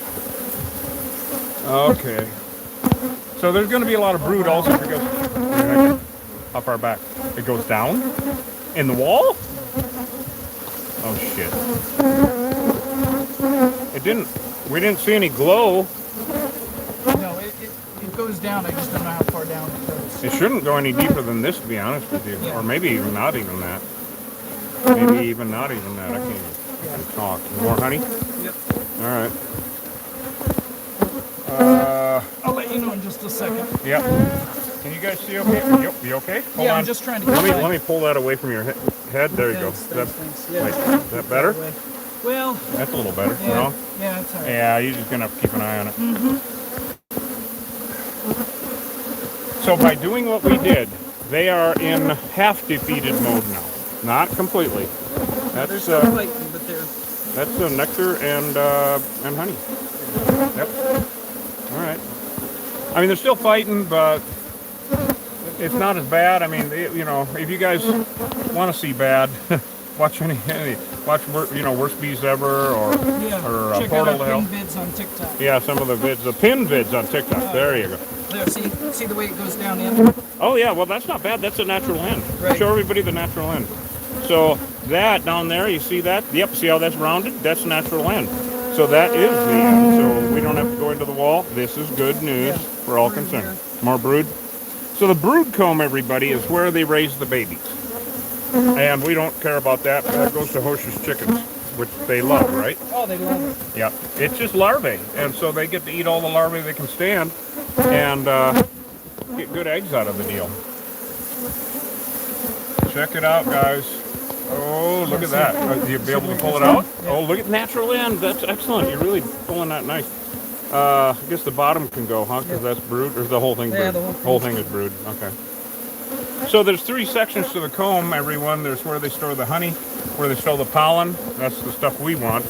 Okay. So there's going to be a lot of brood also because how far back? It goes down in the wall? Oh shit. We didn't see any glow. No, it goes down. I just don't know how far down it goes. It shouldn't go any deeper than this, to be honest with you. Yeah. Or maybe even not even that. Maybe even not even that. I can't even talk. More honey? Yep. All right. I'll let you know in just a second. Yep. Can you guys see okay? You okay? Hold Yeah, on. I'm just trying to get Let me pull that away from your head. There you go. Thanks. Yeah, Wait, just trying to is that keep better? away. Well, That's a little better. yeah, No? yeah, it's all right. Yeah, you're just gonna have to keep an eye on it. So by doing what we did, they are in half defeated mode now. Not completely. They're That's still fighting, but they're. that's nectar and honey. Yep. All right. I mean, they're still fighting, but it's not as bad. I mean, if you guys want to see bad, watch Worst Bees Ever or Check Portal out to our Hell. pin vids on TikTok. Yeah, some of the vids, the pin vids on TikTok. There you go. There, see the way it goes down in? Oh yeah, well that's not bad. That's a natural end. Right. Show everybody the natural end. So that down there, you see that? Yep. See how that's rounded? That's natural end. So that is the end. So we don't have to go into the wall. This is good news for all concerned. More brood. So the brood comb, everybody, is where they raise the babies. And we don't care about that. That goes to Hosh's chickens, which they love, right? Oh, they love it. Yeah. It's just larvae. And so they get to eat all the larvae they can stand and get good eggs out of the deal. Check it out, guys. Oh, look at that. You'll be able to pull it out? Oh, look at natural end. That's excellent. You're really pulling that nice. I guess the bottom can go, huh? Because that's brood, or is the whole thing brood? Yeah, the whole thing is brood. Okay. So there's 3 sections to the comb, everyone. There's where they store the honey, where they store the pollen. That's the stuff we want.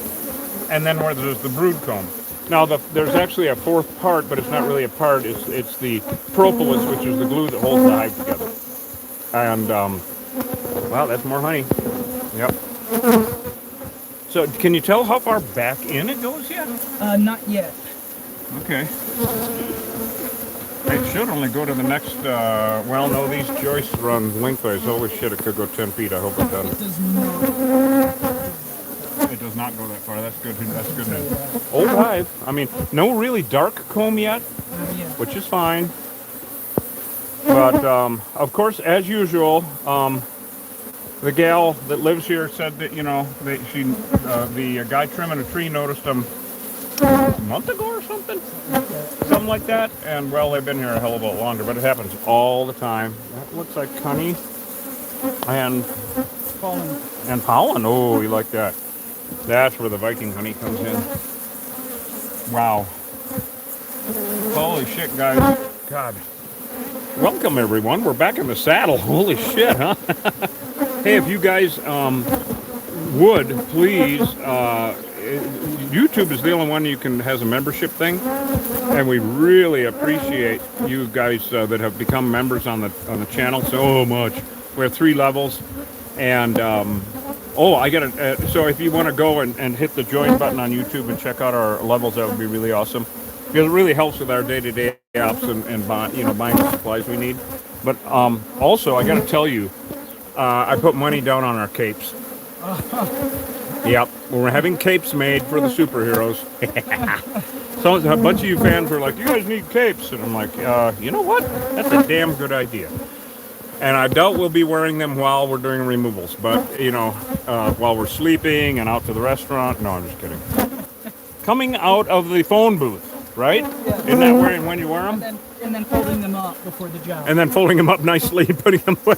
And then where there's the brood comb. Now, there's actually a 4th part, but it's not really a part. It's the propolis, which is the glue that holds the hive together. And, wow, that's more honey. Yep. So, can you tell how far back in it goes yet? Not yet. Okay. It should only go to the next, well, no, these joists run lengthways. Holy shit, it could go 10 feet. I hope it doesn't. It does not. It does not go that far. That's good. That's good news. Old hive. I mean, no really dark comb yet, which is fine. But, of course, as usual, the gal that lives here said that, you know, the guy trimming a tree noticed them a month ago or something. Something like that. And, well, they've been here a hell of a lot longer, but it happens all the time. That looks like honey and Pollen. and pollen. Oh, you like that. That's where the Viking honey comes in. Wow. Holy shit, guys. God. Welcome, everyone. We're back in the saddle. Holy shit, huh? Hey, if you guys would, please, YouTube is the only one has a membership thing, and we really appreciate you guys that have become members on the channel so much. We have 3 levels, and so if you want to go and hit the join button on YouTube and check out our levels, that would be really awesome. Because it really helps with our day-to-day ops and buying the supplies we need. But also, I got to tell you, I put money down on our capes. Yep, we're having capes made for the superheroes. So a bunch of you fans were like, "You guys need capes," and I'm like, "You know what? That's a damn good idea." And I doubt we'll be wearing them while we're doing removals, but, you know, while we're sleeping and out to the restaurant. No, I'm just kidding. Coming out of the phone booth, right? Yeah. Isn't that when you wear them? And then folding them up before the job. And then folding them up nicely and putting them away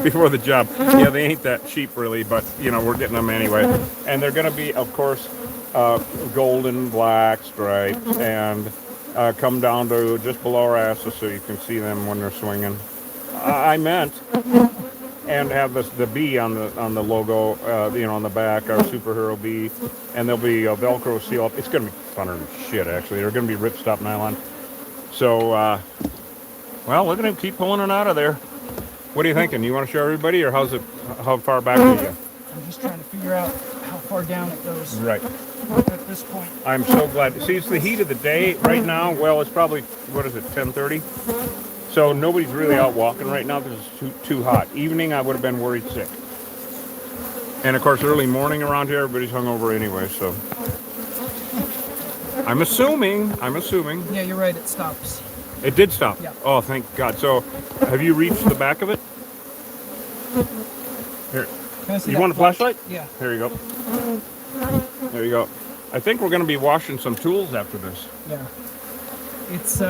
before the job. Yeah, they ain't that cheap, really, but, you know, we're getting them anyway. And they're going to be, of course, golden black stripes and come down to just below our asses so you can see them when they're swinging. I meant, and have the bee on the logo, you know, on the back, our superhero bee, and there'll be a Velcro seal up. It's gonna be funner than shit, actually. They're gonna be ripstop nylon. So, well, look at him keep pulling it out of there. What are you thinking? You want to show everybody, or how far back are you? I'm just trying to figure out how far down it goes. Right. At this point. I'm so glad. See, it's the heat of the day right now. Well, it's probably, what is it, 10:30? So nobody's really out walking right now because it's too hot. Evening, I would have been worried sick. And of course, early morning around here, everybody's hungover anyway. So I'm assuming. Yeah, you're right. It stops. It did stop. Yeah. Oh, thank God. So, have you reached the back of it? Here. Can I see You that want a flashlight? Yeah. Here you go. There you go. I think we're going to be washing some tools after this. Yeah. It's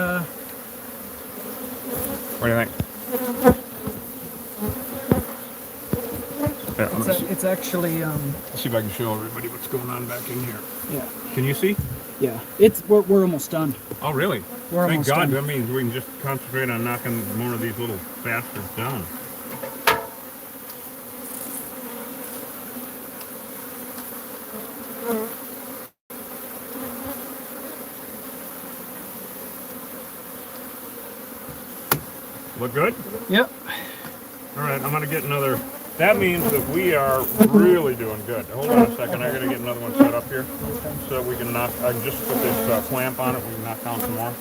What do you think? Yeah, I'm gonna it's actually see if I can show everybody what's going on back in here. yeah. Can you see? Yeah. We're almost done. Oh, really? We're Thank almost God. done. That means we can just concentrate on knocking more of these little bastards down. Look good? Yep. All right, I'm going to get another. That means that we are really doing good. Hold on a second. I got to get another one set up here so that we can knock. I can just put this clamp on it. We can knock down some more.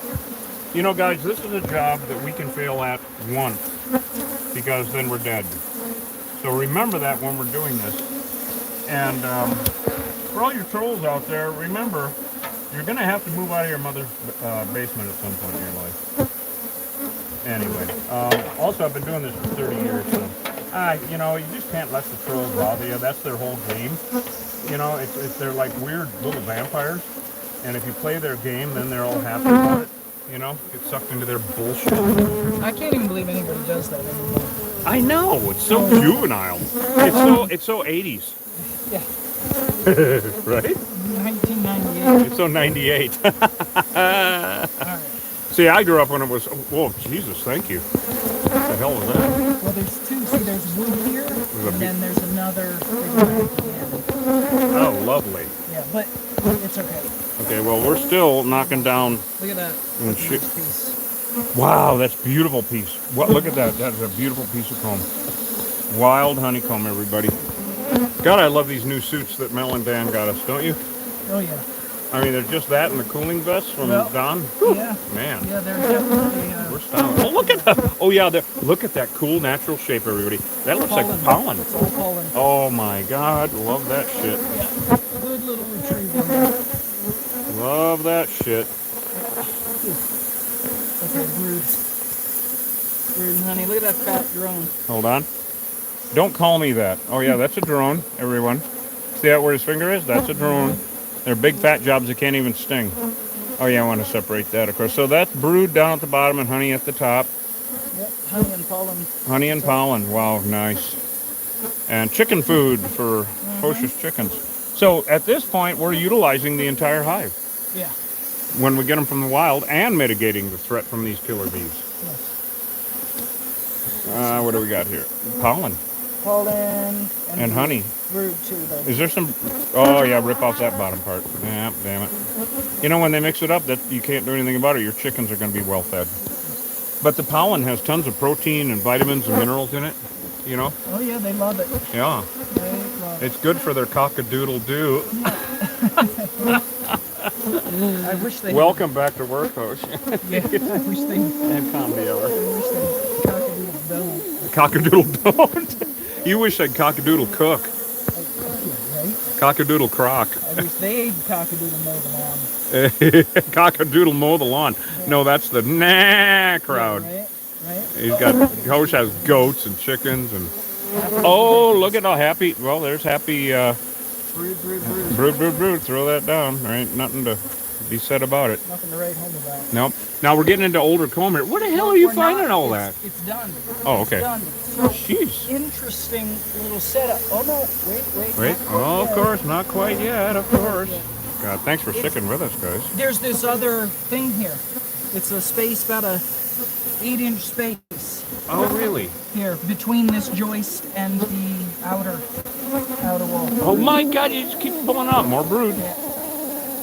You know, guys, this is a job that we can fail at once because then we're dead. So remember that when we're doing this. And for all your trolls out there, remember, you're going to have to move out of your mother's basement at some point in your life. Anyway, also I've been doing this for 30 years, so you know, you just can't let the trolls bother you. That's their whole game. You know, they're like weird little vampires, and if you play their game, then they're all happy about it. You know, get sucked into their bullshit. I can't even believe anybody does that anymore. I know, it's so juvenile. It's so 80s. Yeah, Right? 1998. It's so 98. All right. See, I grew up when it was, oh, Jesus, thank you. What the hell was that? Well, there's two. See, there's wood here, a and big- then there's another big one at the end. Oh, lovely. Yeah, but it's okay. Okay, well, we're still knocking down. Look at that. Mm, That's a shit. nice piece. Wow, that's a beautiful piece. What? Look at that. That's a beautiful piece of comb. Wild honeycomb, everybody. God, I love these new suits that Mel and Dan got us, don't you? Oh yeah. I mean, they're just that and the cooling vests from Well, Don. Yeah. Man, Yeah, they're definitely. we're styling. Oh, look at that. Oh, yeah, look at that cool natural shape, everybody. That looks like pollen. It's all pollen. Oh, my God. Love that shit. Yeah. Good little retriever. Love that shit. Okay, broods. Brood, honey. Look at that fat drone. Hold on. Don't call me that. Oh, yeah, that's a drone, everyone. See that where his finger is? That's a drone. They're big fat jobs that can't even sting. Oh, yeah, I want to separate that, of course. So that's brood down at the bottom and honey at the top. Yep, honey and pollen. Honey and pollen. Wow, nice. And chicken food for Hoshish chickens. So at this point, we're utilizing the entire hive Yeah. when we get them from the wild and mitigating the threat from these killer bees. Yes. What do we got here? Pollen Pollen and honey. Brood too, though. Is there some? Oh yeah, rip off that bottom part. Yeah, damn it. You know when they mix it up, that you can't do anything about it. Your chickens are going to be well fed. But the pollen has tons of protein and vitamins and minerals in it. You know? Oh yeah, they love it. Yeah. They love it. It's good for their cock-a-doodle-doo. I wish they. Welcome back to work, Hosh. Yeah, I wish they. And comedy hour. I wish they cockadoodle don't. Cock-a-doodle don't. You wish I'd cock-a-doodle cook. Right? Cock-a-doodle crock. I wish they'd cockadoodle mow the lawn. Cock-a-doodle mow the lawn. No, that's the nah crowd. Right? Right? He's got, Hosh has goats and chickens and, oh, look at how happy, well, there's happy, Brood, brood, brood. brood, throw that down. There ain't nothing to be said about it. Nothing to write home about. Nope. Now we're getting into older comb here. Where the hell are you We're finding not. all that? It's done. Oh, It's okay. done. So, Jeez. interesting little setup. Oh no, wait. Wait, not oh, of yet. course, not quite yet, of course. God, thanks for sticking with us, guys. There's this other thing here. It's a space, about a 8-inch space Oh, really? here between this joist and the outer wall. Oh my God, you just keep pulling up. More brood. Yeah.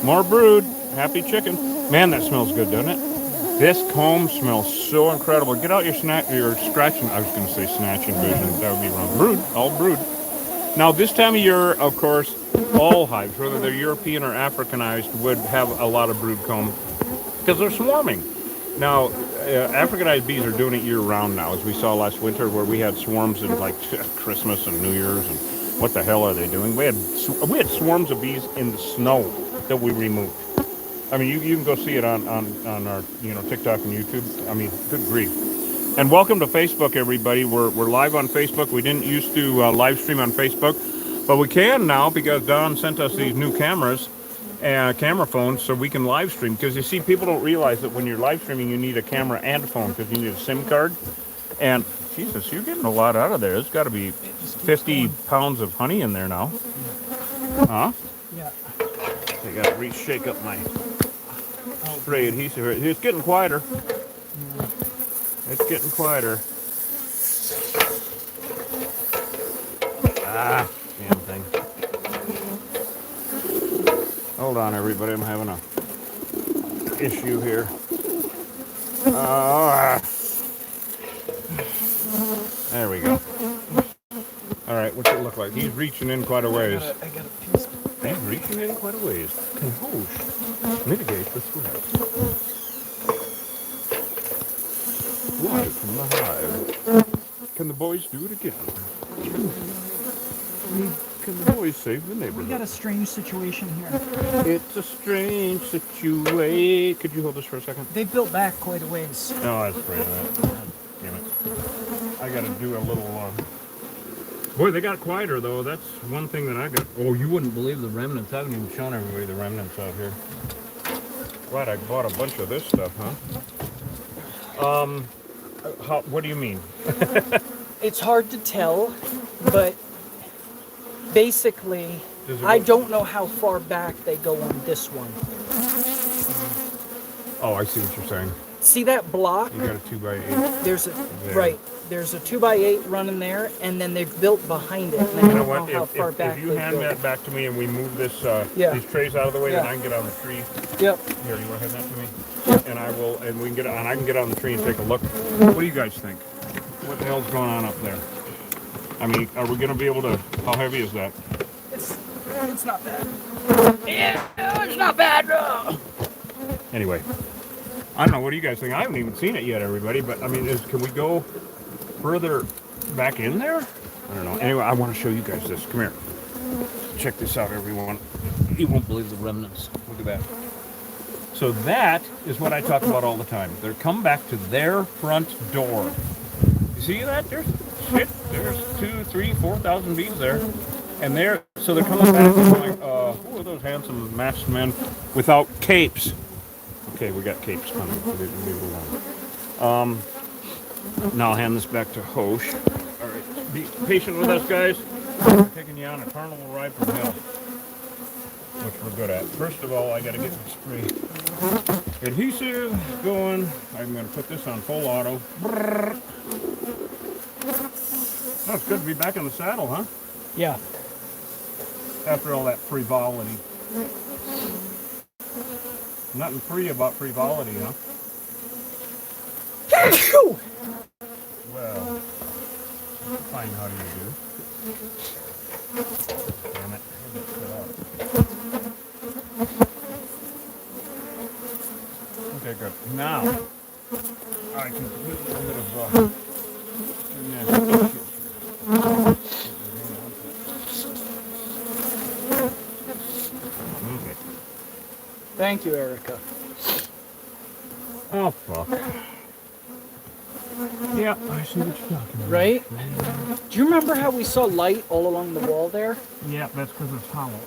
More brood. Happy chicken. Man, that smells good, doesn't it? This comb smells so incredible. Get out your scratching. I was going to say snatching vision. That would be wrong. Brood. All brood. Now, this time of year, of course, all hives, whether they're European or Africanized, would have a lot of brood comb because they're swarming. Now, Africanized bees are doing it year-round now, as we saw last winter, where we had swarms in like Christmas and New Year's, and what the hell are they doing? We had swarms of bees in the snow that we removed. I mean, you can go see it on our TikTok and YouTube. I mean, good grief. And welcome to Facebook, everybody. We're live on Facebook. We didn't used to live stream on Facebook, but we can now because Don sent us these new cameras and camera phones so we can live stream. Because you see, people don't realize that when you're live streaming, you need a camera and a phone because you need a SIM card. And Jesus, you're getting a lot out of there. There's got to be 50 pounds of honey in there now. Huh? Yeah. I got to shake up my spray adhesive here. It's getting quieter. It's getting quieter. Ah, damn thing. Hold on, everybody. I'm having a issue here. There we go. All right, what's it look like? He's reaching in quite a ways. I got a piece. He's reaching in quite a ways. Can Hosh mitigate the threat? Live from the hive. Can the boys do it again? Can the boys save the We neighborhood? got a strange situation here. It's a strange situation. Could you hold this for a second? They built back quite a ways. No, I was afraid of that. Damn it. I got to do a little... Boy, they got quieter, though. That's one thing that I got. Oh, you wouldn't believe the remnants. I haven't even shown everybody the remnants out here. Right, I bought a bunch of this stuff, huh? What do you mean? It's hard to tell, but basically, Does it I go- don't know how far back they go on this one. Oh, I see what you're saying. See that block? You got a 2x8. There's a There. right. There's a 2x8 running there, and then they've built behind it. And I You know don't what? know how far back If you they hand go. that back to me and we move this Yeah. these trays out of the way, then Yeah. I can get on the tree. Yep. Here, you want to hand that to me? And I will, and we can get on. I can get on the tree and take a look. What do you guys think? What the hell's going on up there? I mean, are we going to be able to? How heavy is that? It's not bad. Yeah, it's not bad. Anyway, I don't know. What do you guys think? I haven't even seen it yet, everybody. But I mean, can we go further back in there? I don't know. Anyway, I want to show you guys this. Come here. Check this out, everyone. You won't believe the remnants. Look at that. So that is what I talk about all the time. They're come back to their front door. You see that? There's 2, 3, 4,000 bees there. And they're coming back and going, who are those handsome masked men without capes? Okay, we got capes coming. Leave it alone. Now I'll hand this back to Hosh. All right, be patient with us, guys. We're taking you on a carnival ride from hell, which we're good at. First of all, I got to get my spray adhesive going. I'm going to put this on full auto. Oh, it's good to be back in the saddle, huh? Yeah. After all that frivolity. Nothing free about frivolity, huh? Well, fine, how do you do? Damn it. I'll get cut out. Okay, good. Now, I can put a little bit of nasty shit. Okay. Thank you, Erica. Oh, fuck. Yeah, I see what you're talking about. Right? Do you remember how we saw light all along the wall there? Yeah, that's because it's hollow.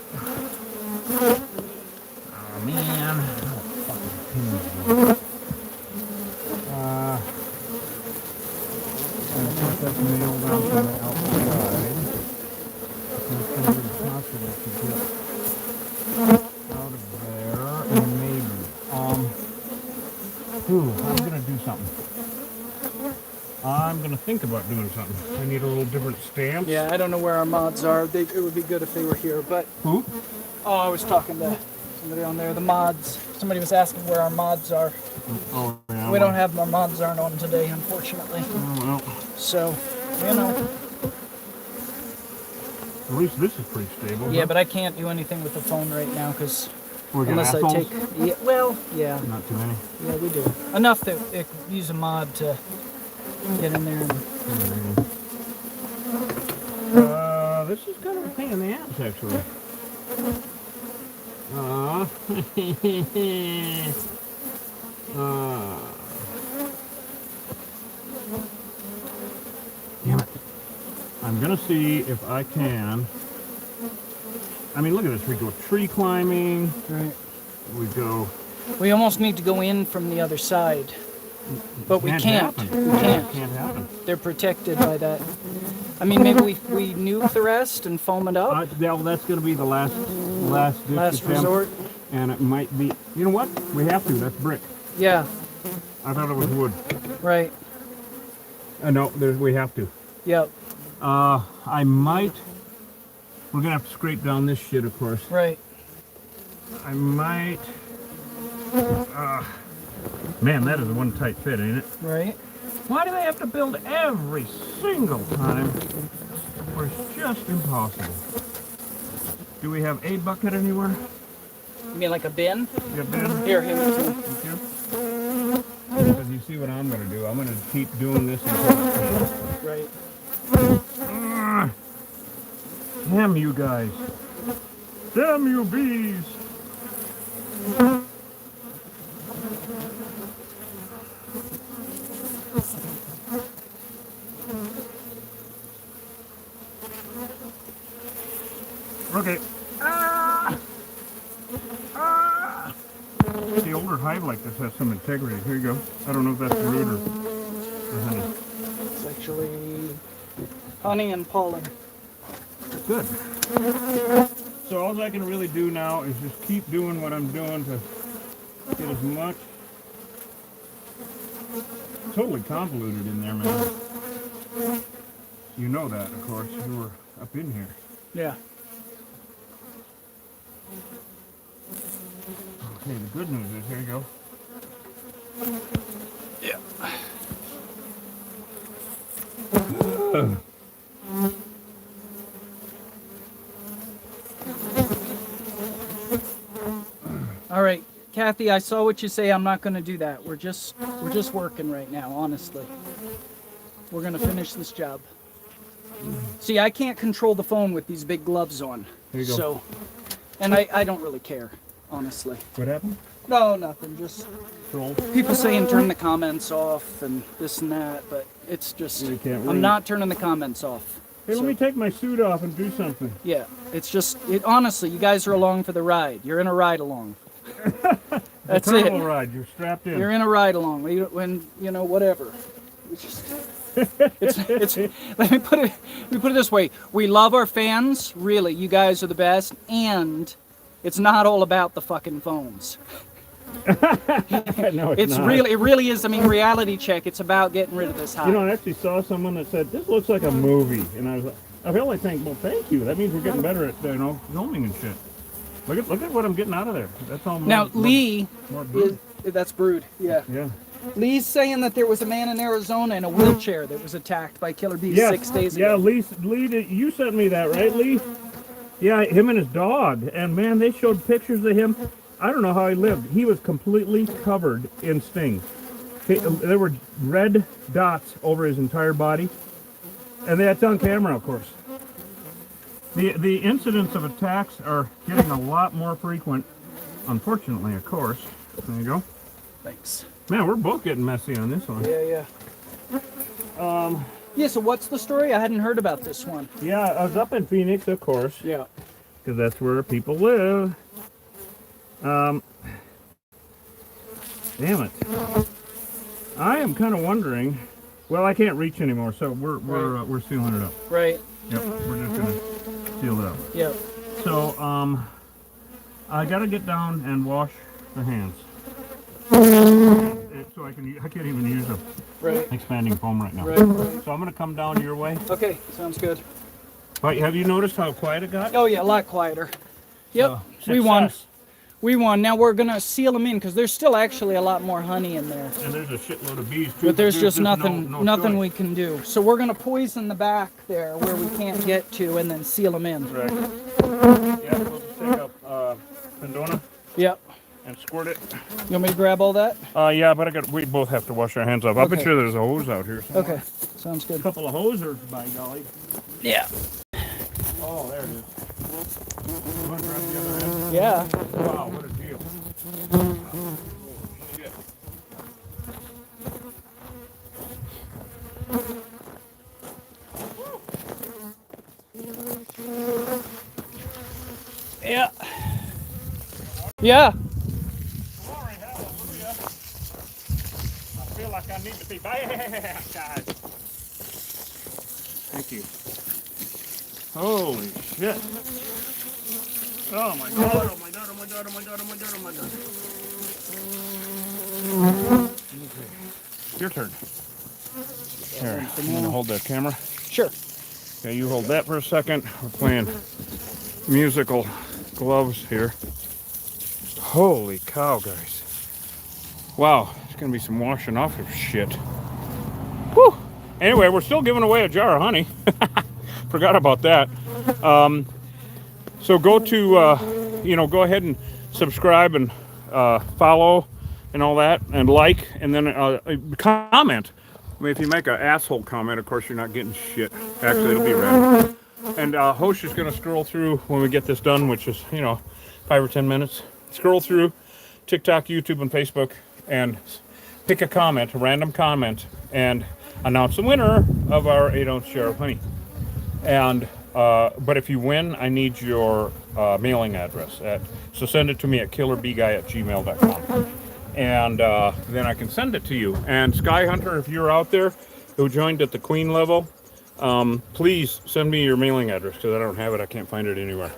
Oh, man. I'm going to put that nail down from the outside. It's going to be impossible to get out of there. And maybe. I'm going to do something. I'm going to think about doing something. I need a little different stamp. Yeah, I don't know where our mods are. It would be good if they were here, but... Who? Oh, I was talking to somebody on there. The mods. Somebody was asking where our mods are. Oh, yeah. We don't have our mods aren't on today, unfortunately. Oh, well. So, you know. At least this is pretty stable. Yeah, huh? but I can't do anything with the phone right now because We're getting unless I assholes? take. Yeah, well, yeah, Not too many. yeah, we do enough that it could use a mod to get in there. And, This is kind of a pain in the ass, actually. Damn it. I'm gonna see if I can. I mean, look at this. We go tree climbing. right. We go. We almost need to go in from the other side, but we can't. Happen. We can't. It can't happen. They're protected by that. I mean, maybe we nuke the rest and foam it up. That's going to be the last ditch Last attempt, resort. and it might be. You know what? We have to. That's brick. Yeah. I thought it was wood. Right. No, we have to. Yep. I might. We're gonna have to scrape down this shit, of course. Right. I might. Man, that is a one tight fit, ain't it? Right. Why do they have to build every single time? Where it's just impossible. Do we have a bucket anywhere? You mean like a bin? You got Ben? Here, him. Thank you. Because you see what I'm gonna do. I'm gonna keep doing this until it's finished. Right. Damn you guys. Damn you bees. Okay. The older hive like this has some integrity. Here you go. I don't know if that's brood or honey. It's actually honey and pollen. Good. So all I can really do now is just keep doing what I'm doing to get as much. Totally convoluted in there, man. You know that, of course. You were up in here. Yeah. Okay, the good news is, here you go. Yeah. All right, Kathy, I saw what you say. I'm not going to do that. We're just working right now, honestly. We're going to finish this job. See, I can't control the phone with these big gloves on. Here you go. So, and I don't really care, honestly. What happened? No, nothing. Just Troll. people saying turn the comments off and this and that, but it's just, You can't I'm read. not turning the comments off. Hey, let me take my suit off and do something. Yeah, it's just, honestly, you guys are along for the ride. You're in a ride along. That's the it. carnival ride. You're strapped in. You're in a ride along. When whatever. It's just, it's let me put it this way. We love our fans, really. You guys are the best, and it's not all about the fucking phones. No, it's not. It really is. I mean, reality check. It's about getting rid of this high. You know, I actually saw someone that said this looks like a movie, and I felt like saying, well, thank you. That means we're getting better at filming and shit. Look at what I'm getting out of there. That's all. Now Lee more is that's brood. Yeah. Yeah. Lee's saying that there was a man in Arizona in a wheelchair that was attacked by killer bees Yeah, 6 days yeah, ago. Lee, you sent me that, right, Lee? Yeah, him and his dog, and man, they showed pictures of him. I don't know how he lived. He was completely covered in stings. There were red dots over his entire body, and that's on camera, of course. The incidents of attacks are getting a lot more frequent, unfortunately, of course. There you go. Thanks. Man, we're both getting messy on this one. Yeah. Yeah, so what's the story? I hadn't heard about this one. Yeah, I was up in Phoenix, of course, Yeah. because that's where people live. Damn it. I am kind of wondering. Well, I can't reach anymore, so we're sealing it up. Right. Yep, we're just gonna seal it up. Yep. So I gotta get down and wash the hands. So I can't even use a Right. expanding foam right now. Right. So I'm gonna come down your way. Okay, sounds good. But have you noticed how quiet it got? Oh yeah, a lot quieter. Yep. We won. Success. We won. Now we're gonna seal them in because there's still actually a lot more honey in there. And there's a shitload of bees too. But there's just no nothing choice. we can do. So we're gonna poison the back there where we can't get to, and then seal them in. Right. Yeah, we'll just take up Pendona Yep. and squirt it. You want me to grab all that? Yeah, but we both have to wash our hands off. I bet Okay. you there's a hose out here somewhere. Okay. Sounds A good. couple of hosers, by golly. Yeah. Oh, there it is. You want to grab the other end? Yeah. Wow, what a deal. Shit. Yeah. Yeah. Glory, hallelujah. I feel like I need to be back, guys. Thank you. Holy shit. Oh my god, oh my god, oh my god, oh my god, oh my god, oh my god. Okay. Your turn. Here, I'm gonna hold that camera. Sure. Okay, you hold that for a second. We're playing musical gloves here. Just holy cow, guys. Wow, it's gonna be some washing off of shit. Whew. Anyway, we're still giving away a jar of honey. Forgot about that. So go to, go ahead and subscribe and follow and all that, and like, and then comment. I mean, if you make an asshole comment, of course, you're not getting shit. Actually, it'll be random. And Hosh is going to scroll through when we get this done, which is, 5 or 10 minutes. Scroll through TikTok, YouTube, and Facebook, and pick a comment, a random comment, and announce the winner of our 8-ounce jar of honey. And but if you win, I need your mailing address. So send it to me at killerbeeguy@gmail.com. And then I can send it to you. And Sky Hunter, if you're out there who joined at the Queen level, please send me your mailing address because I don't have it. I can't find it anywhere.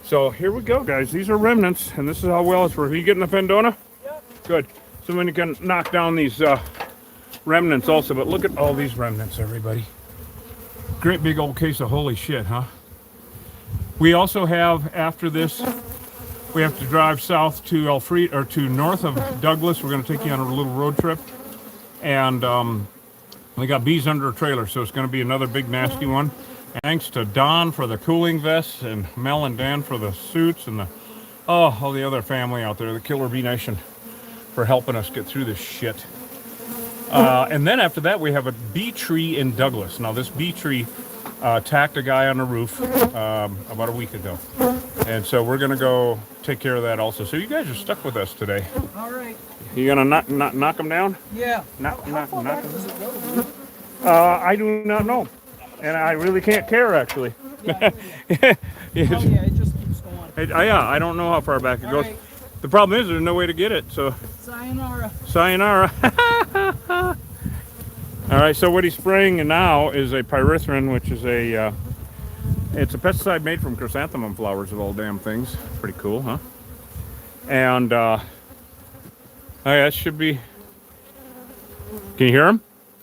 So here we go, guys. These are remnants, and this is how well it's working. You getting the Pendona? Yep. Good. So then you can knock down these remnants also. But look at all these remnants, everybody. Great big old case of holy shit, huh? We also have, after this, we have to drive south to Elfrida, or to north of Douglas. We're going to take you on a little road trip. And we got bees under a trailer, so it's going to be another big nasty one. And thanks to Don for the cooling vests, and Mel and Dan for the suits, and all the other family out there, the Killer Bee Nation, for helping us get through this shit. And then after that, we have a bee tree in Douglas. Now, this bee tree attacked a guy on the roof about a week ago. And so we're going to go take care of that also. So you guys are stuck with us today. All right. You going to knock them down? Yeah. How far back does it go? I do not know. And I really can't care, actually. Yeah. Yes. Oh, yeah, it just keeps going. Yeah, I don't know how far back it goes. Right. The problem is there's no way to get it, so Sayonara. sayonara. All right, so what he's spraying now is a pyrethrin, which is it's a pesticide made from chrysanthemum flowers of all damn things. Pretty cool, huh? And that should be. Can you hear him?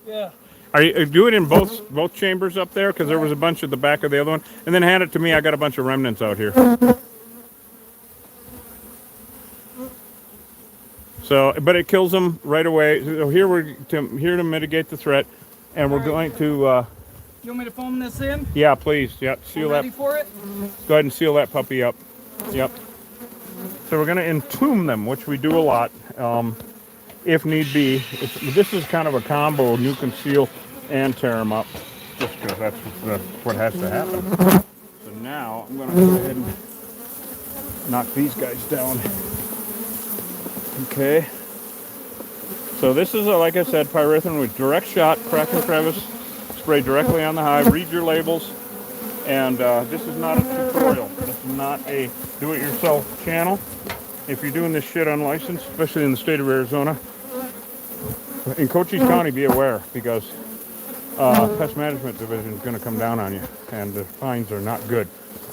Yeah. Are you do it in both chambers up there? Because there was a bunch at the back of the other one. And then hand it to me. I got a bunch of remnants out here. So, but it kills them right away. So here we're here to mitigate the threat, and we're going to. You want me to foam this in? Yeah, please. Yep. Seal Ready that. for it? Go ahead and seal that puppy up. Yep. So we're going to entomb them, which we do a lot, if need be. This is kind of a combo: nuke and seal, and tear them up, just because that's what has to happen. So now I'm going to go ahead and knock these guys down. Okay. So this is, like I said, pyrethrin with direct shot, crack and crevice, spray directly on the hive. Read your labels. And this is not a tutorial. This is not a do-it-yourself channel. If you're doing this shit unlicensed, especially in the state of Arizona, in Cochise County, be aware, because Pest Management Division is going to come down on you, and the fines are not good.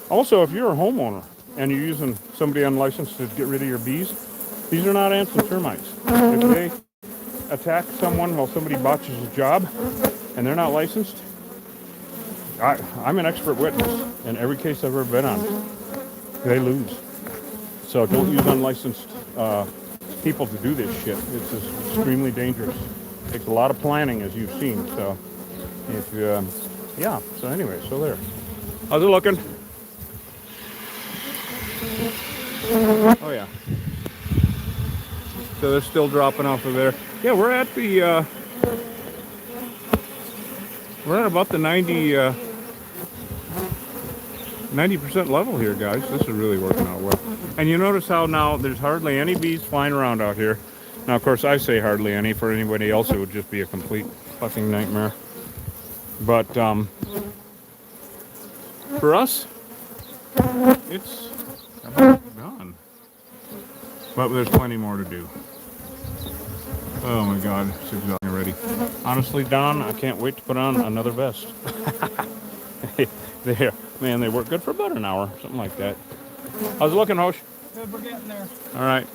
Also, if you're a homeowner and you're using somebody unlicensed to get rid of your bees, these are not ants and termites. If they attack someone while somebody botches a job and they're not licensed, I'm an expert witness in every case I've ever been on. They lose. So don't use unlicensed people to do this shit. It's just extremely dangerous. It takes a lot of planning, as you've seen. So, if yeah. So anyway, so there. How's it looking? Oh yeah. So they're still dropping off of there. Yeah, we're at the we're at about the 90% level here, guys. This is really working out well. And you notice how now there's hardly any bees flying around out here. Now, of course, I say hardly any. For anybody else, it would just be a complete fucking nightmare. But for us, it's about gone. But there's plenty more to do. Oh my God, it's exhausting already. Honestly, Don, I can't wait to put on another vest. Man, they work good for about an hour, something like that. How's it looking, Hosh? Good, we're getting there. All right.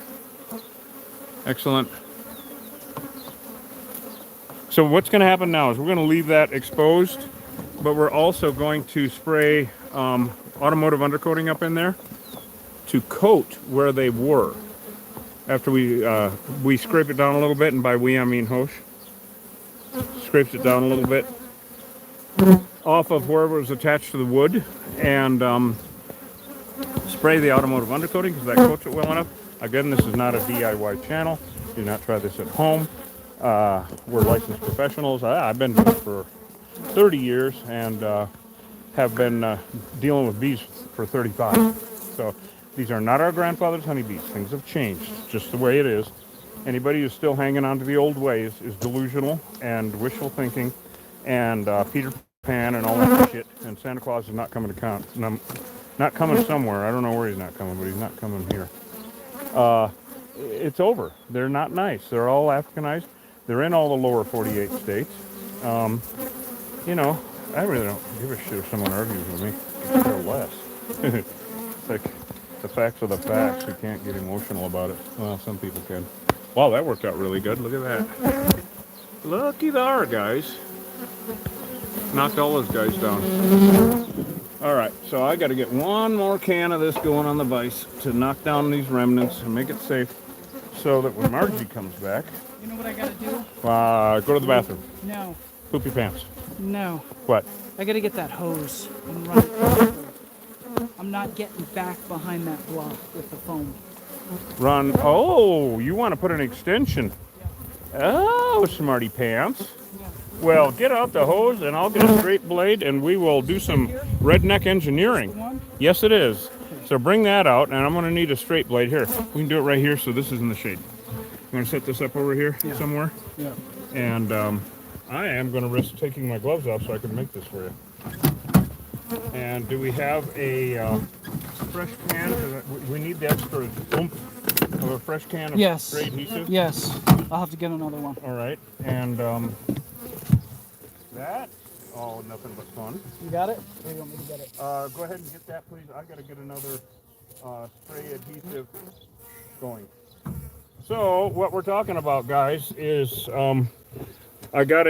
Excellent. So what's going to happen now is we're going to leave that exposed, but we're also going to spray automotive undercoating up in there to coat where they were. After we scrape it down a little bit, and by we I mean Hosh scrapes it down a little bit off of wherever it was attached to the wood, and spray the automotive undercoating because that coats it well enough. Again, this is not a DIY channel. Do not try this at home. We're licensed professionals. I've been doing it for 30 years and have been dealing with bees for 35. So these are not our grandfather's honeybees. Things have changed, just the way it is. Anybody who's still hanging on to the old ways is delusional and wishful thinking and Peter Pan and all that shit. And Santa Claus is not coming to Not coming somewhere. I don't know where he's not coming, but he's not coming here. It's over. They're not nice. They're all Africanized. They're in all the lower 48 states. You know, I really don't give a shit if someone argues with me. I could care less. It's like the facts are the facts. You can't get emotional about it. Well, some people can. Wow, that worked out really good. Look at that. Looky there, guys. Knocked all those guys down. All right, so I got to get one more can of this going on the vise to knock down these remnants and make it safe so that when Margie comes back, You know what I gotta do? go to the bathroom. No. Poop your pants. No. What? I gotta get that hose and run it through. I'm not getting back behind that block with the foam. Run. Oh, you want to put an extension. Oh, smarty pants. Well, get out the hose and I'll get a straight blade and we will do some redneck engineering. One? Yes, it is. So bring that out and I'm going to need a straight blade here. We can do it right here so this is in the shade. You want to set this up over here somewhere? Yeah. And I am going to risk taking my gloves off so I can make this for you. And do we have a fresh can? 'Cause we need the extra oomph of a fresh can of Yes. spray adhesive. Yes. I'll have to get another one. All right. And that, oh, nothing but fun. You got it? Or you want me to get it? Go ahead and get that, please. I got to get another spray adhesive going. So what we're talking about, guys, is I got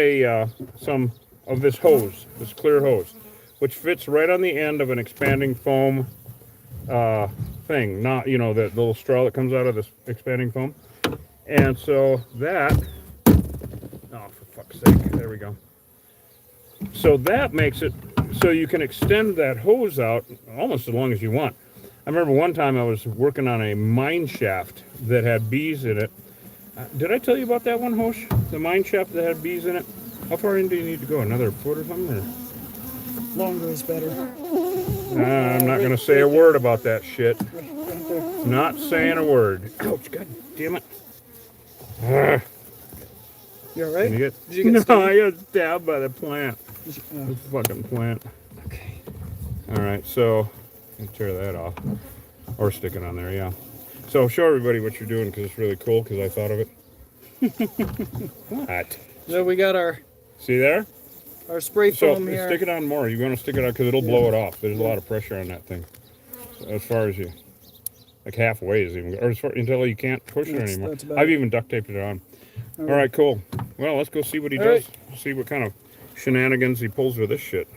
some of this hose, this clear hose, which fits right on the end of an expanding foam thing. Not, you know, the little straw that comes out of this expanding foam. And so that, oh, for fuck's sake, there we go. So that makes it so you can extend that hose out almost as long as you want. I remember one time I was working on a mine shaft that had bees in it. Did I tell you about that one, Hosh? The mine shaft that had bees in it? How far in do you need to go? Another foot or something? Or? Longer is better. I'm not going to say a word about that shit. Not saying a word. Ouch, god damn it. You alright? Did you get, Did you get no, stung? I got stabbed by the plant. This fucking plant. Okay. Alright, so you can tear that off. Or stick it on there, yeah. So show everybody what you're doing because it's really cool because I thought of it. What? So we got our See there? spray So foam here. stick it on more. You're going to stick it on because it'll blow it off. There's a lot of pressure on that thing. So as far as you, like halfway is even, or as far, until you can't push it anymore. That's about I've it. even duct taped it on. All right, cool. Well, let's go see what he All does. right. See what kind of shenanigans he pulls with this shit.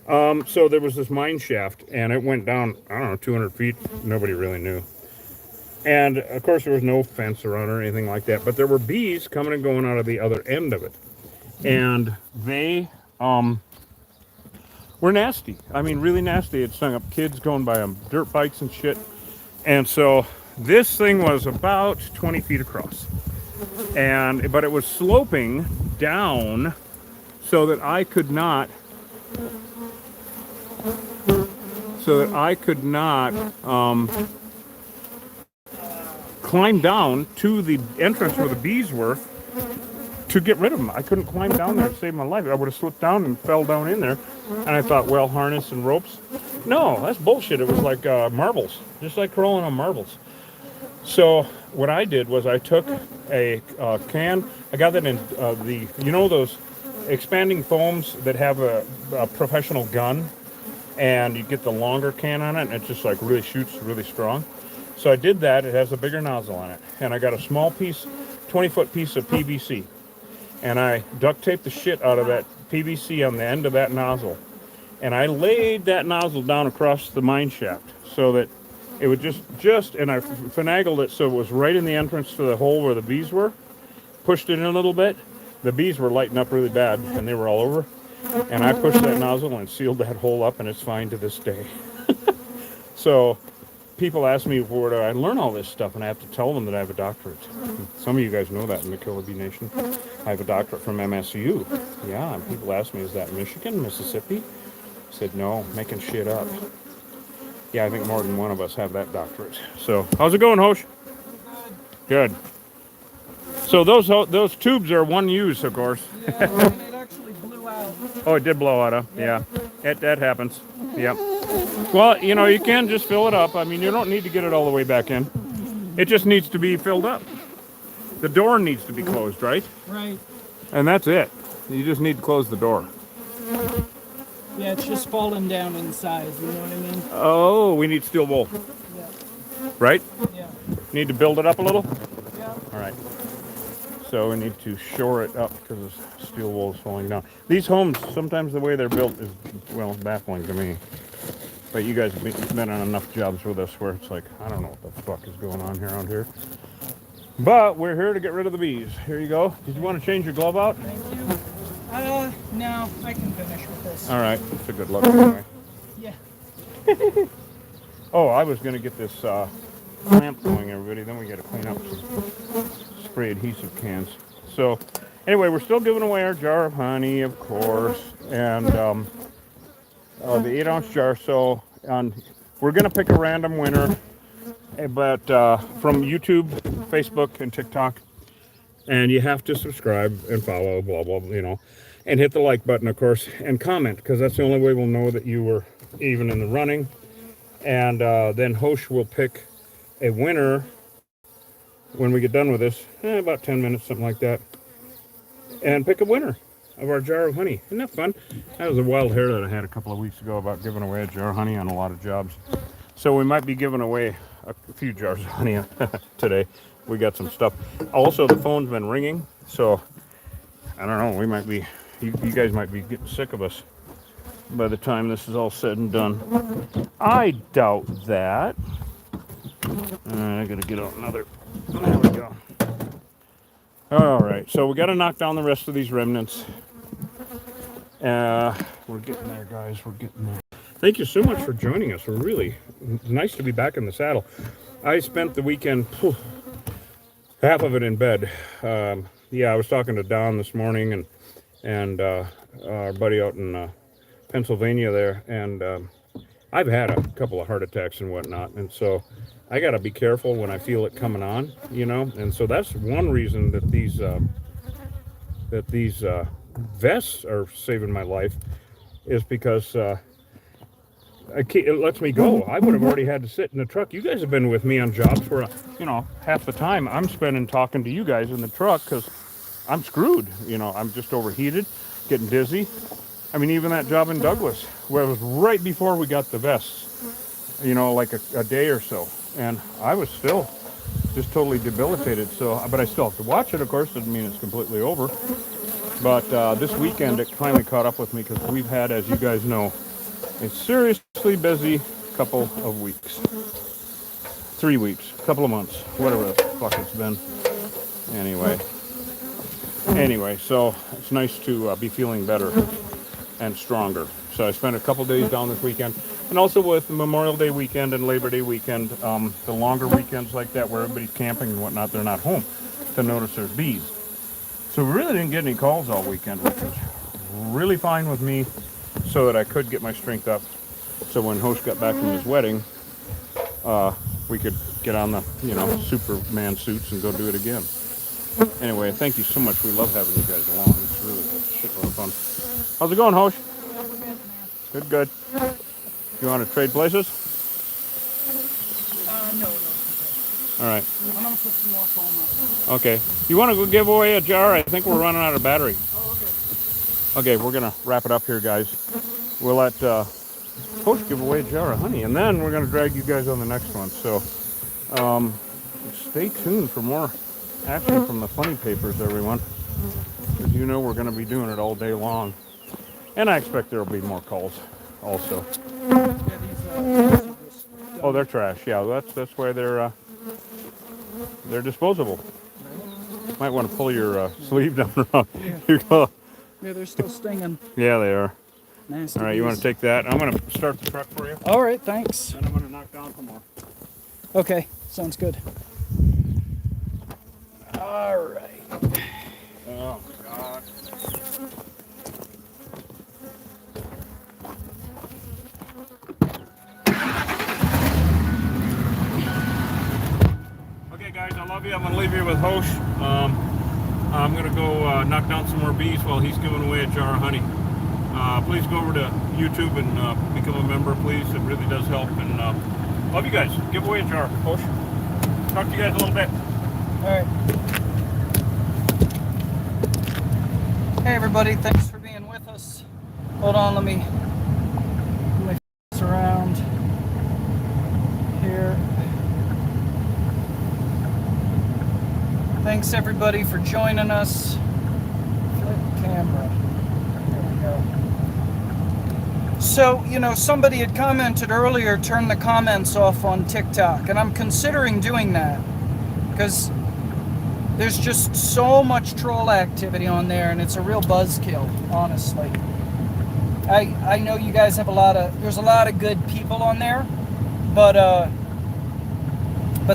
So there was this mine shaft, and it went down, I don't know, 200 feet. Nobody really knew. And, of course, there was no fence around or anything like that. But there were bees coming and going out of the other end of it. And they were nasty. I mean, really nasty. It stung up kids going by on dirt bikes and shit. And so this thing was about 20 feet across. But it was sloping down so that I could not climb down to the entrance where the bees were to get rid of them. I couldn't climb down there to save my life. I would have slipped down and fell down in there. And I thought, well, harness and ropes. No, that's bullshit. It was like marbles, just like crawling on marbles. So what I did was I took a can. I got that in you know those expanding foams that have a professional gun, and you get the longer can on it, and it just like really shoots really strong. So I did that. It has a bigger nozzle on it, and I got a small piece, 20-foot piece of PVC, and I duct taped the shit out of that PVC on the end of that nozzle, and I laid that nozzle down across the mine shaft so that it would just, and I finagled it so it was right in the entrance to the hole where the bees were. Pushed it in a little bit. The bees were lighting up really bad, and they were all over. And I pushed that nozzle and sealed that hole up, and it's fine to this day. So people ask me where do I learn all this stuff, and I have to tell them that I have a doctorate. Some of you guys know that in the Killer Bee Nation. I have a doctorate from MSU. Yeah, and people ask me, is that Michigan, Mississippi? I said, no, making shit up. Yeah, I think more than one of us have that doctorate. So, how's it going, Hosh? Good. So those tubes are one use, of course. Yeah, and it actually blew out. Oh, it did blow out, huh? Yeah. That happens. Yep. Well, you know, you can just fill it up. I mean, you don't need to get it all the way back in. It just needs to be filled up. The door needs to be closed, right? Right. And that's it. You just need to close the door. Yeah, it's just falling down in size, you know what I mean? Oh, we need steel wool, Yeah. right? Yeah. Need to build it up a little? Yeah. All right. So we need to shore it up because the steel wool is falling down. These homes, sometimes the way they're built is, well, baffling to me. But you guys have been on enough jobs with us where it's like, I don't know what the fuck is going on here around here. But we're here to get rid of the bees. Here you go. Did you want to change your glove out? Thank you. No, I can finish with this. All right. It's a good luck anyway. Yeah. Oh, I was going to get this lamp going, everybody. Then we got to clean up some spray adhesive cans. So, anyway, we're still giving away our jar of honey, of course, and the 8-ounce jar. So, we're going to pick a random winner, but from YouTube, Facebook, and TikTok. And you have to subscribe and follow, blah, blah, you know, and hit the like button, of course, and comment, because that's the only way we'll know that you were even in the running. And then Hosh will pick a winner when we get done with this, about 10 minutes, something like that, and pick a winner of our jar of honey. Isn't that fun? That was a wild hair that I had a couple of weeks ago about giving away a jar of honey on a lot of jobs. So we might be giving away a few jars of honey today. We got some stuff. Also, the phone's been ringing, so I don't know. We might be, you guys might be getting sick of us by the time this is all said and done. I doubt that. I gotta get out another. There we go. All right, so we got to knock down the rest of these remnants. We're getting there, guys. We're getting there. Thank you so much for joining us. It's nice to be back in the saddle. I spent the weekend, half of it in bed. Yeah, I was talking to Don this morning and our buddy out in Pennsylvania there, and I've had a couple of heart attacks and whatnot, and so I got to be careful when I feel it coming on, you know. And so that's one reason that these vests are saving my life, is because it lets me go. I would have already had to sit in the truck. You guys have been with me on jobs where, you know, half the time I'm spending talking to you guys in the truck because I'm screwed. You know, I'm just overheated, getting dizzy. I mean, even that job in Douglas, where it was right before we got the vests, you know, like a day or so. And I was still just totally debilitated. So, but I still have to watch it, of course. Doesn't mean it's completely over. But this weekend, it finally caught up with me because we've had, as you guys know, a seriously busy couple of weeks. 3 weeks, couple of months, whatever the fuck it's been. Anyway, so it's nice to be feeling better and stronger. So I spent a couple days down this weekend, and also with Memorial Day weekend and Labor Day weekend, the longer weekends like that where everybody's camping and whatnot, they're not home to notice there's bees. So we really didn't get any calls all weekend, which was really fine with me, so that I could get my strength up. So when Hosh got back from his wedding, we could get on the, you know, Superman suits and go do it again. Anyway, thank you so much. We love having you guys along. It's really a shitload of fun. How's it going, Hosh? Good. You want to trade places? No. All right. I'm gonna put some more foam up. Okay. You want to go give away a jar? I think we're running out of battery. Oh, okay. Okay, we're gonna wrap it up here, guys. We'll let Hosh give away a jar of honey, and then we're gonna drag you guys on the next one. So stay tuned for more action from the funny papers, everyone. Because you know we're gonna be doing it all day long, and I expect there'll be more calls also. Yeah, these are just Oh, they're trash. Yeah, that's why they're disposable. Might want to pull your sleeve down around. Yeah. Here you go. Yeah, they're still stinging. Yeah, they are. Nasty. All right, you want to take that? I'm going to start the truck for you. All right, thanks. Then I'm going to knock down some more. Okay, sounds good. All right. Oh, God. Okay, guys, I love you. I'm going to leave you with Hosh. I'm going to go knock down some more bees while he's giving away a jar of honey. please go over to YouTube and become a member, please. It really does help. And love you guys. Give away a jar. Hosh. Talk to you guys a little bit. All right. Hey everybody, thanks for being with us. Hold on, let me f around here. Thanks everybody for joining us. Flip camera. There we go. So, you know, somebody had commented earlier, turn the comments off on TikTok, and I'm considering doing that because there's just so much troll activity on there, and it's a real buzzkill, honestly. I know you guys have there's a lot of good people on there, but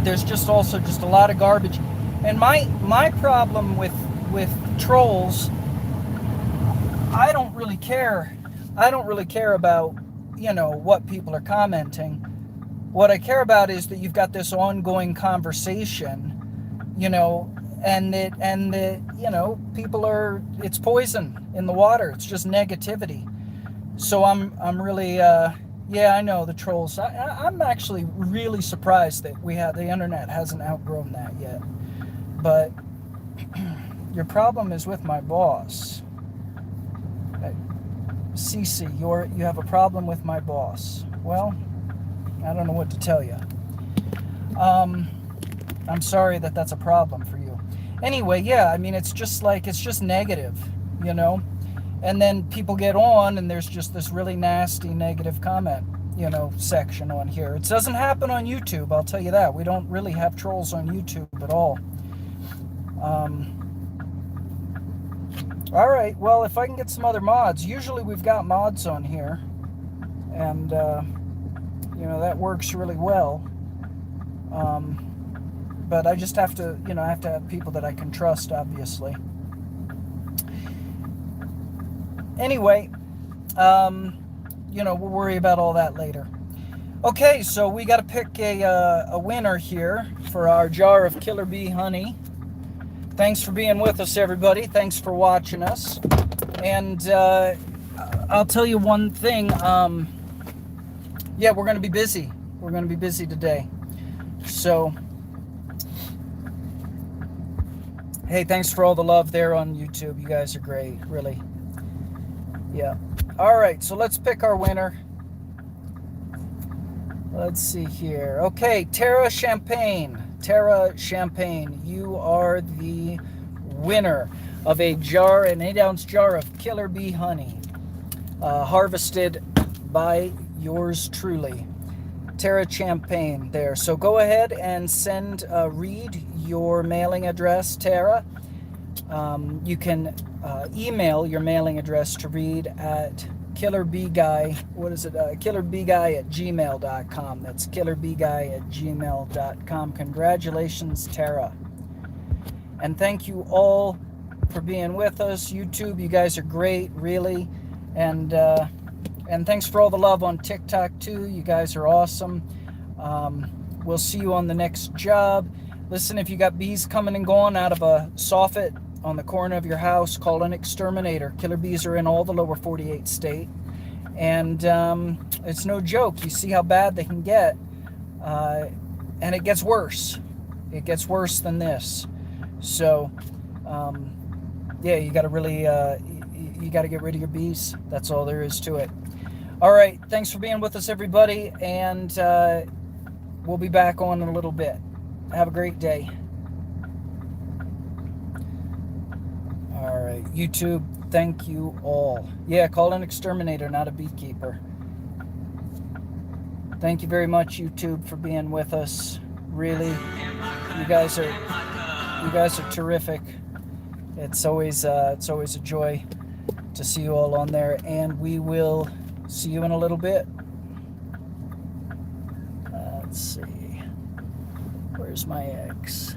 there's just also just a lot of garbage. And my problem with trolls, I don't really care. I don't really care about, you know, what people are commenting. What I care about is that you've got this ongoing conversation, you know, and you know, people are, it's poison in the water. It's just negativity. So I'm really, yeah, I know the trolls. I'm actually really surprised that the internet hasn't outgrown that yet. But your problem is with my boss. Cece, you have a problem with my boss. Well, I don't know what to tell you. I'm sorry that that's a problem for you. Anyway, yeah, I mean, it's just negative, you know? And then people get on and there's just this really nasty negative comment, you know, section on here. It doesn't happen on YouTube, I'll tell you that. We don't really have trolls on YouTube at all. All right, well, if I can get some other mods, usually we've got mods on here, and you know, that works really well. But I just have to, you know, I have to have people that I can trust, obviously. Anyway, you know, we'll worry about all that later. Okay, so we got to pick a winner here for our jar of Killer Bee honey. Thanks for being with us, everybody. Thanks for watching us. And I'll tell you one thing. Yeah, we're going to be busy. We're going to be busy today. So, hey, thanks for all the love there on YouTube. You guys are great, really. Yeah. All right, so let's pick our winner. Let's see here. Okay, Tara Champagne. Tara Champagne, you are the winner of an 8-ounce jar of Killer Bee honey, harvested by yours truly, Tara Champagne there. So go ahead and read your mailing address, Tara. You can email your mailing address to read at killerbeeguy, killerbeeguy@gmail.com. That's killerbeeguy@gmail.com. Congratulations, Tara. And thank you all for being with us. YouTube, you guys are great, really. And thanks for all the love on TikTok, too. You guys are awesome. We'll see you on the next job. Listen, if you got bees coming and going out of a soffit on the corner of your house, call an exterminator. Killer bees are in all the lower 48 state, and it's no joke. You see how bad they can get, and it gets worse. It gets worse than this. So yeah, you got to really you got to get rid of your bees. That's all there is to it. All right, thanks for being with us, everybody, and we'll be back on in a little bit. Have a great day. All right, YouTube, thank you all. Yeah, call an exterminator, not a beekeeper. Thank you very much, YouTube, for being with us. Really, you guys are terrific. It's always a joy to see you all on there, and we will see you in a little bit. Let's see. Where's my ex?